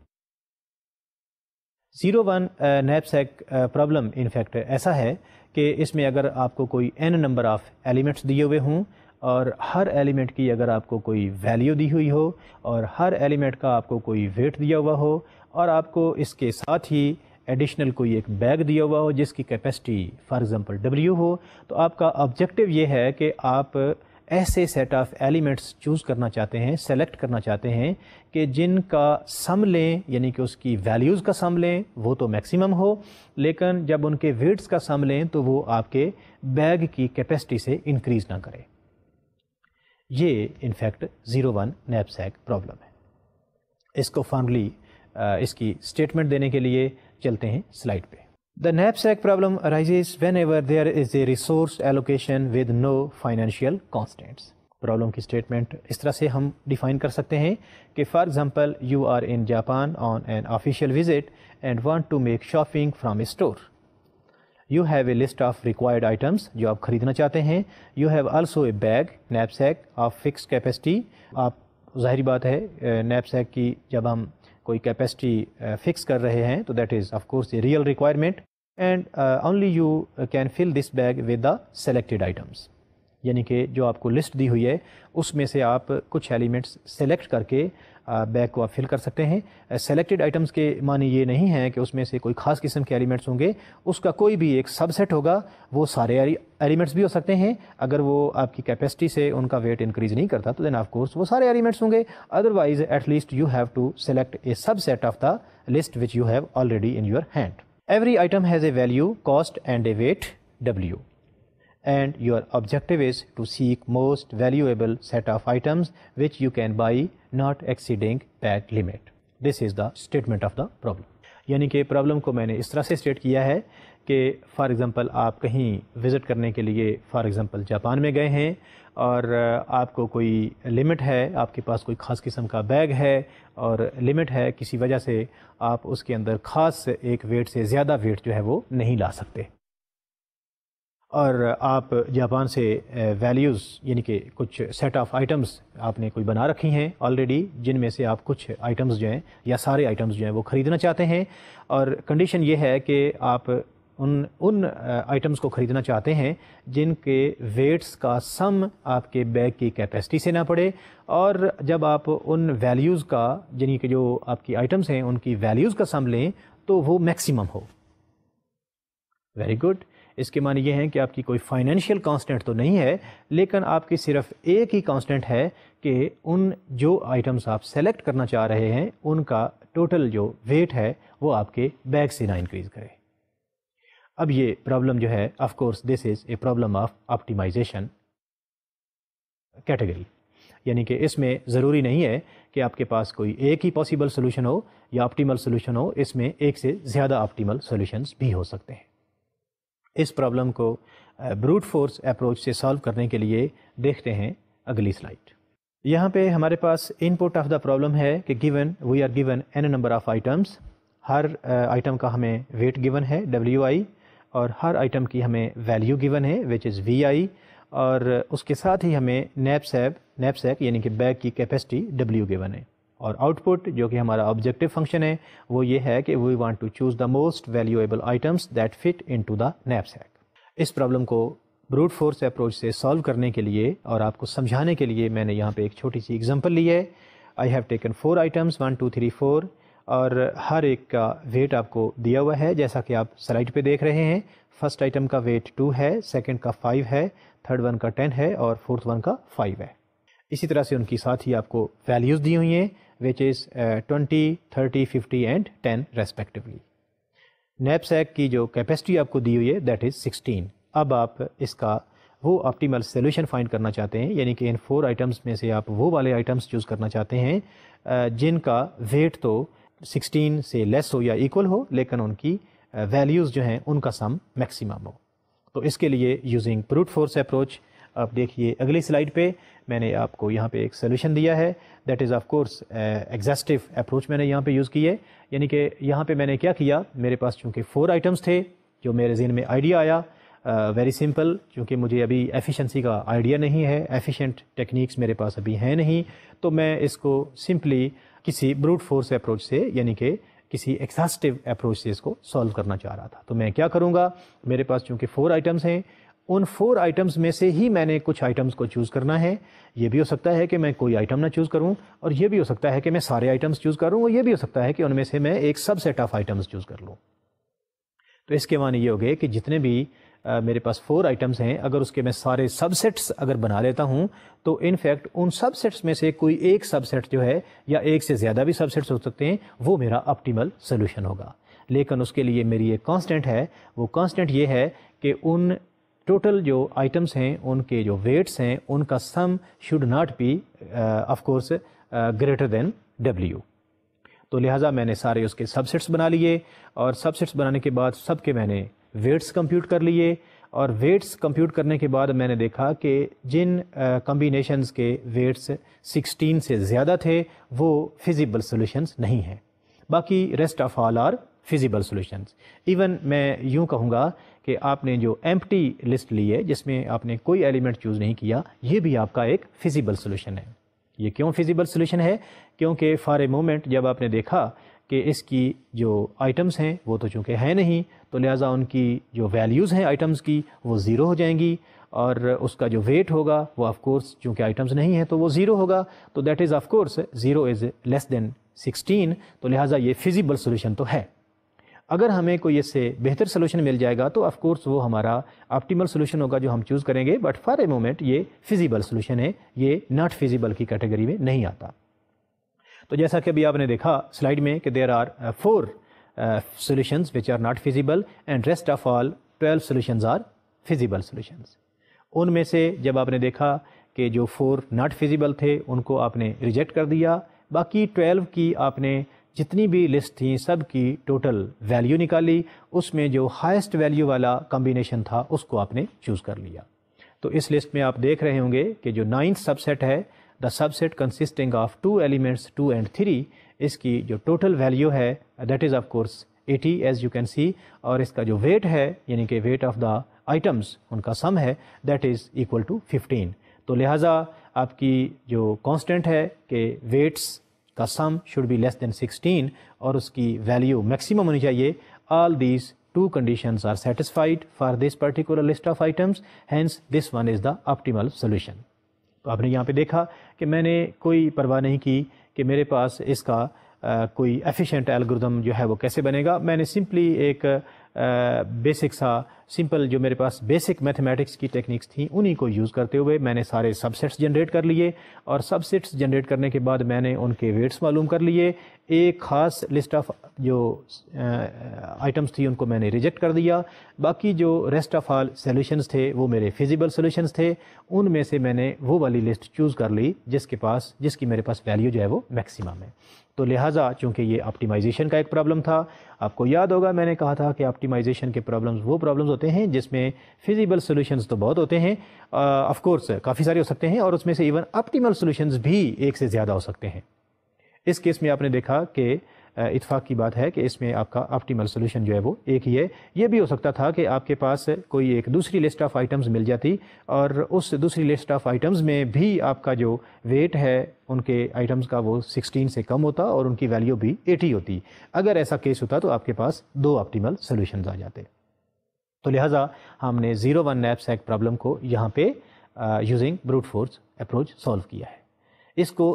0-1 نیپسیک پرابلم انفیکٹ ایسا ہے کہ اس میں اگر آپ کو کوئی n نمبر آف ایلیمنٹس دیے ہوئے ہوں، اور ہر ایلیمنٹ کی اگر آپ کو کوئی ویلیو دی ہوئی ہو، اور ہر ایلیمنٹ کا آپ کو کوئی ویٹ دیا ہوا ہو، اور آپ کو اس کے ساتھ ہی ایڈیشنل کوئی ایک بیگ دیا ہوا ہو جس کی کیپیسٹی فار ایگزامپل W ہو، تو آپ کا آبجیکٹیو یہ ہے کہ آپ ایسے سیٹ آف ایلیمنٹس چوز کرنا چاہتے ہیں، سلیکٹ کرنا چاہتے ہیں کہ جن کا سم لیں، یعنی کہ اس کی ویلیوز کا سم لیں وہ تو میکسیمم ہو، لیکن جب ان کے ویٹس کا سم لیں تو وہ آپ کے بیگ کی کیپیسٹی سے انکریز نہ کرے۔ یہ انفیکٹ 0-1 نیپسیک پرابلم ہے۔ اس کو فارملی اس کی اسٹیٹمنٹ دینے کے لیے چلتے ہیں سلائڈ پہ۔ The knapsack problem arises whenever there is a resource allocation with no financial constraints۔ Problem کی اسٹیٹمنٹ اس طرح سے ہم ڈیفائن کر سکتے ہیں کہ for example you are in Japan on an official visit and want to make shopping from a store. You have a list of required items جو آپ خریدنا چاہتے ہیں. You have also a bag knapsack of fix capacity. آپ ظاہری بات ہے nap سیک کی جب ہم کوئی کیپیسٹی فکس کر رہے ہیں تو that is of course a real requirement and only you can fill this bag with the selected items. یعنی کہ جو آپ کو لسٹ دی ہوئی ہے اس میں سے آپ کچھ ایلیمنٹس سلیکٹ کر کے بیگ کو آپ فل کر سکتے ہیں. سلیکٹڈ آئٹمس کے معنی یہ نہیں ہے کہ اس میں سے کوئی خاص قسم کے ایلیمنٹس ہوں گے, اس کا کوئی بھی ایک سب سیٹ ہوگا. وہ سارے ایلیمنٹس بھی ہو سکتے ہیں. اگر وہ آپ کی کیپیسٹی سے ان کا ویٹ انکریز نہیں کرتا تو دین آف کورس وہ سارے ایلیمنٹس ہوں گے. Otherwise at least you have to select a subset of the list which you have already in your hand. Every item has a value, cost and a weight W. And your objective is to seek most valuable set of items which you can buy not exceeding bag limit. This is the statement of the problem. یعنی کہ problem کو میں نے اس طرح سے state کیا ہے کہ فار ایگزامپل آپ کہیں وزٹ کرنے کے لیے فار ایگزامپل جاپان میں گئے ہیں اور آپ کو کوئی لمٹ ہے, آپ کے پاس کوئی خاص قسم کا بیگ ہے اور لمٹ ہے, کسی وجہ سے آپ اس کے اندر خاص ایک ویٹ سے زیادہ ویٹ جو ہے وہ نہیں لا سکتے, اور آپ جاپان سے ویلیوز یعنی کہ کچھ سیٹ آف آئٹمس آپ نے کوئی بنا رکھی ہیں آلریڈی, جن میں سے آپ کچھ آئٹمس جو ہیں یا سارے آئٹمس جو ہیں وہ خریدنا چاہتے ہیں, اور کنڈیشن یہ ہے کہ آپ ان آئٹمس کو خریدنا چاہتے ہیں جن کے ویٹس کا سم آپ کے بیگ کی کیپیسٹی سے نہ پڑے, اور جب آپ ان ویلیوز کا یعنی کہ جو آپ کی آئٹمس ہیں ان کی ویلیوز کا سم لیں تو وہ میکسیمم ہو. Very good. اس کے معنی یہ ہیں کہ آپ کی کوئی فائنینشیل کانسٹنٹ تو نہیں ہے, لیکن آپ کی صرف ایک ہی کانسٹنٹ ہے کہ ان جو آئٹمس آپ سلیکٹ کرنا چاہ رہے ہیں ان کا ٹوٹل جو ویٹ ہے وہ آپ کے بیگ سے نہ انکریز کرے. اب یہ پرابلم جو ہے of course this is a problem of optimization category, یعنی کہ اس میں ضروری نہیں ہے کہ آپ کے پاس کوئی ایک ہی پاسبل سولوشن ہو یا آپٹیمل سولوشن ہو, اس میں ایک سے زیادہ آپٹیمل سولوشنز بھی ہو سکتے ہیں. اس پرابلم کو بروٹ فورس اپروچ سے سالو کرنے کے لیے دیکھتے ہیں اگلی سلائڈ. یہاں پہ ہمارے پاس ان پٹ آف دا پرابلم ہے کہ given we are given n number of items, ہر آئٹم کا ہمیں ویٹ گیون ہے WI, اور ہر آئٹم کی ہمیں ویلیو گیون ہے وچ از VI, اور اس کے ساتھ ہی ہمیں نیپ سیک یعنی کہ بیگ کی کیپیسٹی W گیون ہے, اور آؤٹ پٹ جو کہ ہمارا آبجیکٹو فنکشن ہے وہ یہ ہے کہ we want to choose the most valuable items that fit into the knapsack. اس پرابلم کو بروٹ فورس اپروچ سے سالو کرنے کے لیے اور آپ کو سمجھانے کے لیے میں نے یہاں پہ ایک چھوٹی سی ایگزامپل لی ہے. آئی ہیو ٹیکن 4 آئٹمس 1 2 3 4, اور ہر ایک کا ویٹ آپ کو دیا ہوا ہے جیسا کہ آپ سلائڈ پہ دیکھ رہے ہیں. فرسٹ آئٹم کا ویٹ 2 ہے, سیکنڈ کا 5 ہے, تھرڈ ون کا 10 ہے, اور فورتھ ون کا 5 ہے. اسی طرح سے ان کی ساتھ ہی آپ کو ویلیوز دی ہوئی ہیں which is 20, 30, 50 and 10 respectively. Nap سیک کی جو کیپیسٹی آپ کو دی ہوئی ہے دیٹ از 16. اب آپ اس کا وہ آپٹیمل سولوشن فائنڈ کرنا چاہتے ہیں, یعنی کہ ان 4 آئٹمس میں سے آپ وہ والے آئٹمس چوز کرنا چاہتے ہیں جن کا ویٹ تو 16 سے لیس ہو یا ایکول ہو, لیکن ان کی ویلیوز جو ہیں ان کا سم میکسیمم ہو. تو اس کے لیے یوزنگ بروٹ فورس اپروچ آپ دیکھیے اگلی سلائڈ پہ میں نے آپ کو یہاں پہ ایک سولوشن دیا ہے that is of course exhaustive approach میں نے یہاں پہ یوز کی ہے. یعنی کہ یہاں پہ میں نے کیا کیا, میرے پاس چونکہ 4 آئٹمس تھے جو میرے ذہن میں آئیڈیا آیا, ویری سمپل, چونکہ مجھے ابھی ایفیشنسی کا آئیڈیا نہیں ہے, ایفیشینٹ ٹیکنیکس میرے پاس ابھی ہیں نہیں, تو میں اس کو سمپلی کسی بروٹ فورس اپروچ سے یعنی کہ کسی ایگزاسٹو اپروچ سے اس کو سالو کرنا چاہ رہا تھا. تو میں کیا کروں گا, میرے پاس چونکہ 4 آئٹمس ہیں, ان 4 آئٹمس میں سے ہی میں نے کچھ آئٹمس کو چوز کرنا ہے. یہ بھی ہو سکتا ہے کہ میں کوئی آئٹم نہ چوز کروں, اور یہ بھی ہو سکتا ہے کہ میں سارے آئٹمس چوز کروں, اور یہ بھی ہو سکتا ہے کہ ان میں سے میں ایک سب سیٹ آف آئٹمس چوز کر لوں. تو اس کے معنی یہ ہو گئے کہ جتنے بھی میرے پاس 4 آئٹمس ہیں, اگر اس کے میں سارے سب سیٹس اگر بنا لیتا ہوں تو in fact in sub seats میں سے کوئی ایک سب سیٹ جو ہے یا ایک سے زیادہ بھی سب سیٹس ہو سکتے ہیں, وہ میرا آپٹیمل سولوشن ہوگا. لیکن اس کے لیے میری ایک کانسٹنٹ ہے, وہ کانسٹنٹ یہ ہے کہ ان ٹوٹل جو آئٹمس ہیں ان کے جو ویٹس ہیں ان کا sum should not be of course greater than W. تو لہٰذا میں نے سارے اس کے سب سیٹس بنا لیے, اور سب سیٹس بنانے کے بعد سب کے میں نے ویٹس کمپیوٹ کر لیے, اور ویٹس کمپیوٹ کرنے کے بعد میں نے دیکھا کہ جن کمبینیشنز کے ویٹس 16 سے زیادہ تھے وہ فیزیبل سولوشنز نہیں ہیں، باقی rest of all are feasible solutions. Even میں یوں کہوں گا کہ آپ نے جو ایمپٹی لسٹ لی ہے جس میں آپ نے کوئی ایلیمنٹ چوز نہیں کیا، یہ بھی آپ کا ایک فیزیبل سولوشن ہے. یہ کیوں فیزیبل سولوشن ہے؟ کیونکہ فار اے مومنٹ جب آپ نے دیکھا کہ اس کی جو آئٹمس ہیں وہ تو چونکہ ہیں نہیں، تو لہٰذا ان کی جو ویلیوز ہیں آئٹمس کی وہ زیرو ہو جائیں گی، اور اس کا جو ویٹ ہوگا وہ آف کورس چونکہ آئٹمس نہیں ہیں تو وہ زیرو ہوگا. تو that is of course zero is less than 16، تو لہٰذا یہ فیزیبل سولوشن تو ہے. اگر ہمیں کوئی اس سے بہتر سولوشن مل جائے گا تو آف کورس وہ ہمارا آپٹیمل سولوشن ہوگا جو ہم چوز کریں گے، بٹ فار اے مومنٹ یہ فیزیبل سولوشن ہے، یہ ناٹ فیزیبل کی کیٹیگری میں نہیں آتا. تو جیسا کہ ابھی آپ نے دیکھا سلائیڈ میں کہ there are 4 solutions which are not feasible and rest of all 12 solutions are feasible solutions. ان میں سے جب آپ نے دیکھا کہ جو 4 not feasible تھے ان کو آپ نے ریجیکٹ کر دیا، باقی 12 کی آپ نے جتنی بھی لسٹ تھیں سب کی ٹوٹل ویلیو نکالی، اس میں جو ہائیسٹ ویلیو والا کمبینیشن تھا اس کو آپ نے چوز کر لیا. تو اس لسٹ میں آپ دیکھ رہے ہوں گے کہ جو 9th سب سیٹ ہے، the subset consisting of 2 elements 2 and 3، اس کی جو ٹوٹل ویلیو ہے that is of course 80 as you can see, اور اس کا جو ویٹ ہے یعنی کہ ویٹ آف دا آئٹمس ان کا سم ہے دیٹ از ایکول ٹو 15. تو لہٰذا آپ کی جو کانسٹنٹ ہے کہ ویٹس کا sum should be less than 16 اور اس کی ویلیو میکسیمم ہونی چاہیے. All these 2 conditions are satisfied for this particular list of items, hence this one is the optimal solution. تو آپ نے یہاں پہ دیکھا کہ میں نے کوئی پرواہ نہیں کی کہ میرے پاس اس کا کوئی ایفیشینٹ الگوریدم جو ہے وہ کیسے بنے گا. میں نے سمپلی ایک بیسک سا سمپل جو میرے پاس بیسک میتھمیٹکس کی ٹیکنیکس تھیں انہی کو یوز کرتے ہوئے میں نے سارے سب سیٹس جنریٹ کر لیے، اور سب سیٹس جنریٹ کرنے کے بعد میں نے ان کے ویٹس معلوم کر لیے. ایک خاص لسٹ آف جو آئٹمس تھی ان کو میں نے ریجیکٹ کر دیا، باقی جو ریسٹ آف آل سولوشنز تھے وہ میرے فیزیبل سولوشنز تھے. ان میں سے میں نے وہ والی لسٹ چوز کر لی جس کی میرے پاس ویلیو جو ہے وہ میکسیمم ہے. تو لہٰذا چونکہ یہ آپٹیمائزیشن کا ایک پرابلم تھا، آپ کو یاد ہوگا میں نے کہا تھا کہ آپٹیمائزیشن کے پرابلمز وہ پرابلمز ہوتے ہیں جس میں فیزیبل سولوشنز تو بہت ہوتے ہیں، آف کورس کافی سارے ہو سکتے ہیں، اور اس میں سے ایون آپٹیمل سولوشنز بھی ایک سے زیادہ ہو سکتے ہیں. اس کیس میں آپ نے دیکھا کہ اتفاق کی بات ہے کہ اس میں آپ کا آپٹیمل سولوشن جو ہے وہ ایک ہی ہے. یہ بھی ہو سکتا تھا کہ آپ کے پاس کوئی ایک دوسری لسٹ آف آئٹمز مل جاتی اور اس دوسری لسٹ آف آئٹمز میں بھی آپ کا جو ویٹ ہے ان کے آئٹمز کا وہ 16 سے کم ہوتا اور ان کی ویلیو بھی 80 ہوتی. اگر ایسا کیس ہوتا تو آپ کے پاس 2 آپٹیمل سولوشنز آ جاتے. تو لہٰذا ہم نے 0-1 نیپسیک پرابلم کو یہاں پہ using brute force approach solve کیا ہے. اس کو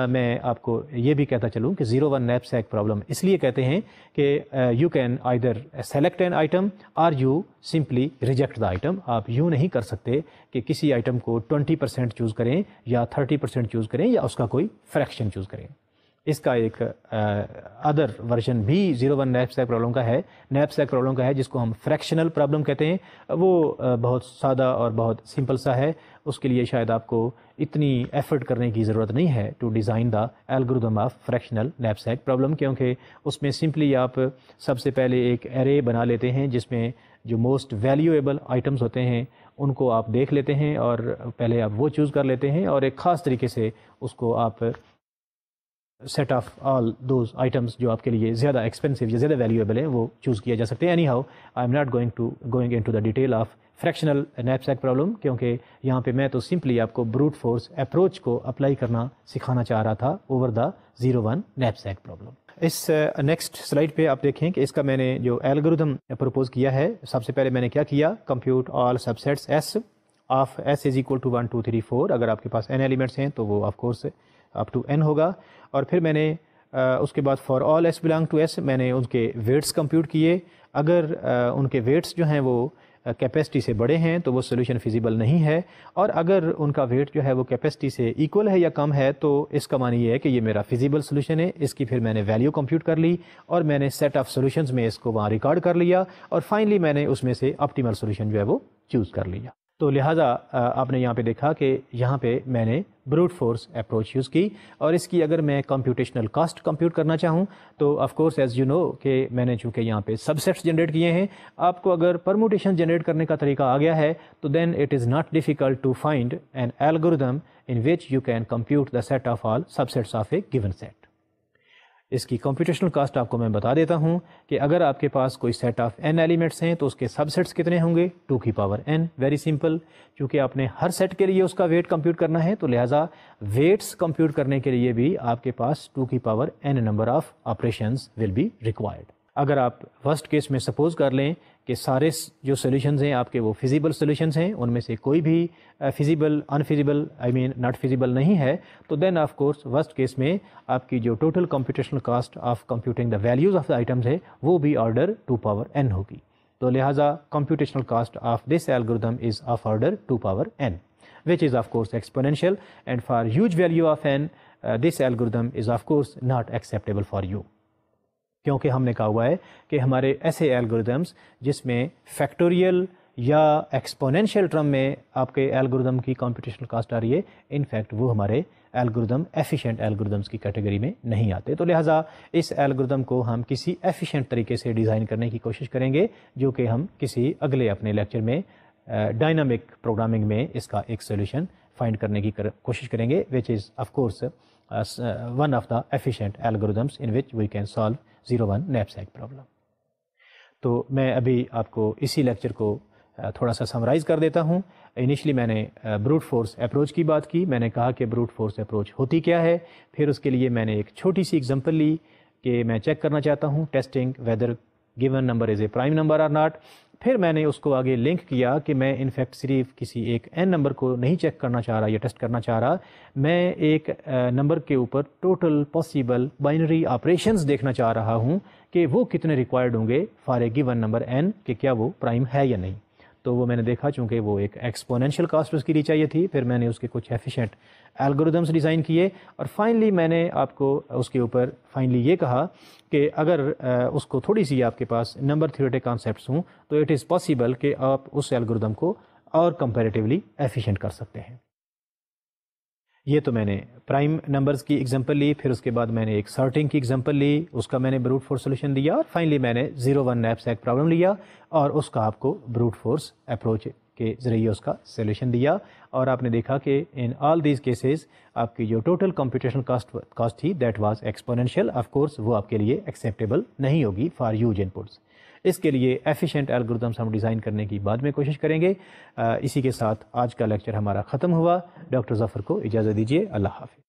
میں آپ کو یہ بھی کہتا چلوں کہ 0-1 نیپسیک پرابلم اس لیے کہتے ہیں کہ you can either select an item اور you simply reject the item. آپ یوں نہیں کر سکتے کہ کسی آئٹم کو 20% چوز کریں یا 30% چوز کریں یا اس کا کوئی فریکشن چوز کریں. اس کا ایک ادر ورژن بھی 0-1 نیپسیک پرابلم کا ہے، نیپسیک پرابلم کا ہے جس کو ہم فریکشنل پرابلم کہتے ہیں. وہ بہت سادہ اور بہت سمپل سا ہے، اس کے لیے شاید آپ کو اتنی ایفرٹ کرنے کی ضرورت نہیں ہے to design the algorithm of fractional knapsack problem, کیونکہ اس میں سمپلی آپ سب سے پہلے ایک ایرے بنا لیتے ہیں جس میں جو موسٹ ویلیویبل آئٹمس ہوتے ہیں ان کو آپ دیکھ لیتے ہیں اور پہلے آپ وہ چوز کر لیتے ہیں اور ایک خاص طریقے سے اس کو آپ set of all those items جو آپ کے لیے زیادہ ایکسپینسو یا زیادہ ویلیویبل ہیں وہ چوز کیا جا سکتے ہیں. Anyhow I am not going into the detail of fractional knapsack problem, کیونکہ یہاں پہ میں تو سمپلی آپ کو بروٹ فورس اپروچ کو اپلائی کرنا سکھانا چاہ رہا تھا اوور دا 0-1 نیپسیک پرابلم. اس نیکسٹ سلائڈ پہ آپ دیکھیں کہ اس کا میں نے جو الگوریدم پروپوز کیا ہے، سب سے پہلے میں نے کیا کیا، compute all sub sets S of S is equal to 1 2 3 4. اگر آپ کے پاس n ایلیمنٹس ہیں تو وہ of course up to n ہوگا. اور پھر میں نے اس کے بعد for all S belonging to S میں نے ان کے ویٹس کمپیوٹ کیے. اگر ان کے ویٹس جو ہیں وہ کیپیسٹی سے بڑے ہیں تو وہ سولوشن فیزیبل نہیں ہے، اور اگر ان کا ویٹ جو ہے وہ کیپیسٹی سے ایکول ہے یا کم ہے تو اس کا معنی یہ ہے کہ یہ میرا فیزیبل سولوشن ہے. اس کی پھر میں نے ویلیو کمپیوٹ کر لی اور میں نے سیٹ آف سولوشنز میں اس کو وہاں ریکارڈ کر لیا اور فائنلی میں نے اس میں سے آپٹیمل سولوشن جو ہے وہ چوز کر لیا. تو لہٰذا آپ نے یہاں پہ دیکھا کہ یہاں پہ میں نے بروٹ فورس اپروچ یوز کی، اور اس کی اگر میں کمپیوٹیشنل کاسٹ کمپیوٹ کرنا چاہوں تو of course as you know کہ میں نے چونکہ یہاں پہ سب سیٹس جنریٹ کیے ہیں، آپ کو اگر پرموٹیشن جنریٹ کرنے کا طریقہ آ گیا ہے تو then it is not difficult to find an algorithm in which you can compute the set of all sub seats of a given set. اس کی کمپیوٹیشنل کاسٹ آپ کو میں بتا دیتا ہوں کہ اگر آپ کے پاس کوئی سیٹ آف n ایلیمنٹس ہیں تو اس کے سب سیٹس کتنے ہوں گے، 2 کی پاور n۔ ویری سمپل، چونکہ آپ نے ہر سیٹ کے لیے اس کا ویٹ کمپیوٹ کرنا ہے تو لہٰذا ویٹس کمپیوٹ کرنے کے لیے بھی آپ کے پاس 2 کی power n number of operations will be required. اگر آپ ورسٹ کیس میں سپوز کر لیں کہ سارے جو سولوشنز ہیں آپ کے وہ فیزیبل سولوشنز ہیں، ان میں سے کوئی بھی فیزیبل انفیزیبل ناٹ فیزیبل نہیں ہے، تو then of course worst case میں آپ کی جو total computational cost of computing the values of the items ہے وہ بھی آرڈر 2 پاور n ہوگی۔ تو لہٰذا computational cost of this algorithm is of order 2 power n which is of course exponential, and for huge value of n this algorithm is of course not acceptable for you، کیونکہ ہم نے کہا ہوا ہے کہ ہمارے ایسے الگوریدمس جس میں فیکٹوریل یا ایکسپونینشیل ٹرم میں آپ کے الگوریدم کی کمپیوٹیشنل کاسٹ آ رہی ہے، ان فیکٹ وہ ہمارے الگوریدم ایفیشینٹ الگوریدمس کی کیٹیگری میں نہیں آتے۔ تو لہٰذا اس الگوریدم کو ہم کسی ایفیشینٹ طریقے سے ڈیزائن کرنے کی کوشش کریں گے، جو کہ ہم کسی اگلے اپنے لیکچر میں ڈائنامک پروگرامنگ میں اس کا ایک سولوشن فائنڈ کرنے کی کوشش کریں گے، which is of course one of the efficient algorithms in which we can solve 0-1 knapsack problem. تو میں ابھی آپ کو اسی لیکچر کو تھوڑا سا سمرائز کر دیتا ہوں۔ انیشلی میں نے بروٹ فورس اپروچ کی بات کی، میں نے کہا کہ بروٹ فورس اپروچ ہوتی کیا ہے، پھر اس کے لیے میں نے ایک چھوٹی سی ایگزامپل لی کہ میں چیک کرنا چاہتا ہوں testing whether given number is a prime number اور ناٹ۔ پھر میں نے اس کو آگے لنک کیا کہ میں انفیکٹ صرف کسی ایک n نمبر کو نہیں چیک کرنا چاہ رہا یا ٹیسٹ کرنا چاہ رہا، میں ایک نمبر کے اوپر ٹوٹل پاسبل بائنری آپریشنز دیکھنا چاہ رہا ہوں کہ وہ کتنے ریکوائرڈ ہوں گے for a given number n، کہ کیا وہ پرائم ہے یا نہیں۔ تو وہ میں نے دیکھا چونکہ وہ ایک ایکسپونینشیل کاسٹ اس کے لیے چاہیے تھی، پھر میں نے اس کے کچھ ایفیشینٹ الگوریدمس ڈیزائن کیے، اور فائنلی میں نے آپ کو اس کے اوپر فائنلی یہ کہا کہ اگر اس کو تھوڑی سی آپ کے پاس نمبر تھیوریٹک کانسیپٹس ہوں تو اٹ از پاسبل کہ آپ اس الگوریدم کو اور کمپیریٹیولی ایفیشینٹ کر سکتے ہیں۔ یہ تو میں نے پرائم نمبرز کی ایگزامپل لی، پھر اس کے بعد میں نے ایک سارٹنگ کی ایگزامپل لی، اس کا میں نے بروٹ فورس سولوشن دیا، اور فائنلی میں نے 0-1 نیپسیک پرابلم لیا اور اس کا آپ کو بروٹ فورس اپروچ کے ذریعے اس کا سولوشن دیا، اور آپ نے دیکھا کہ ان آل دیز کیسز آپ کی جو ٹوٹل کمپیوٹیشنل کاسٹ تھی that was exponential, of course وہ آپ کے لیے ایکسیپٹیبل نہیں ہوگی فار ہیوج انپٹس۔ اس کے لیے ایفیشینٹ الگوریدمس ہم ڈیزائن کرنے کی بعد میں کوشش کریں گے۔ اسی کے ساتھ آج کا لیکچر ہمارا ختم ہوا۔ ڈاکٹر ظفر کو اجازت دیجیے، اللہ حافظ۔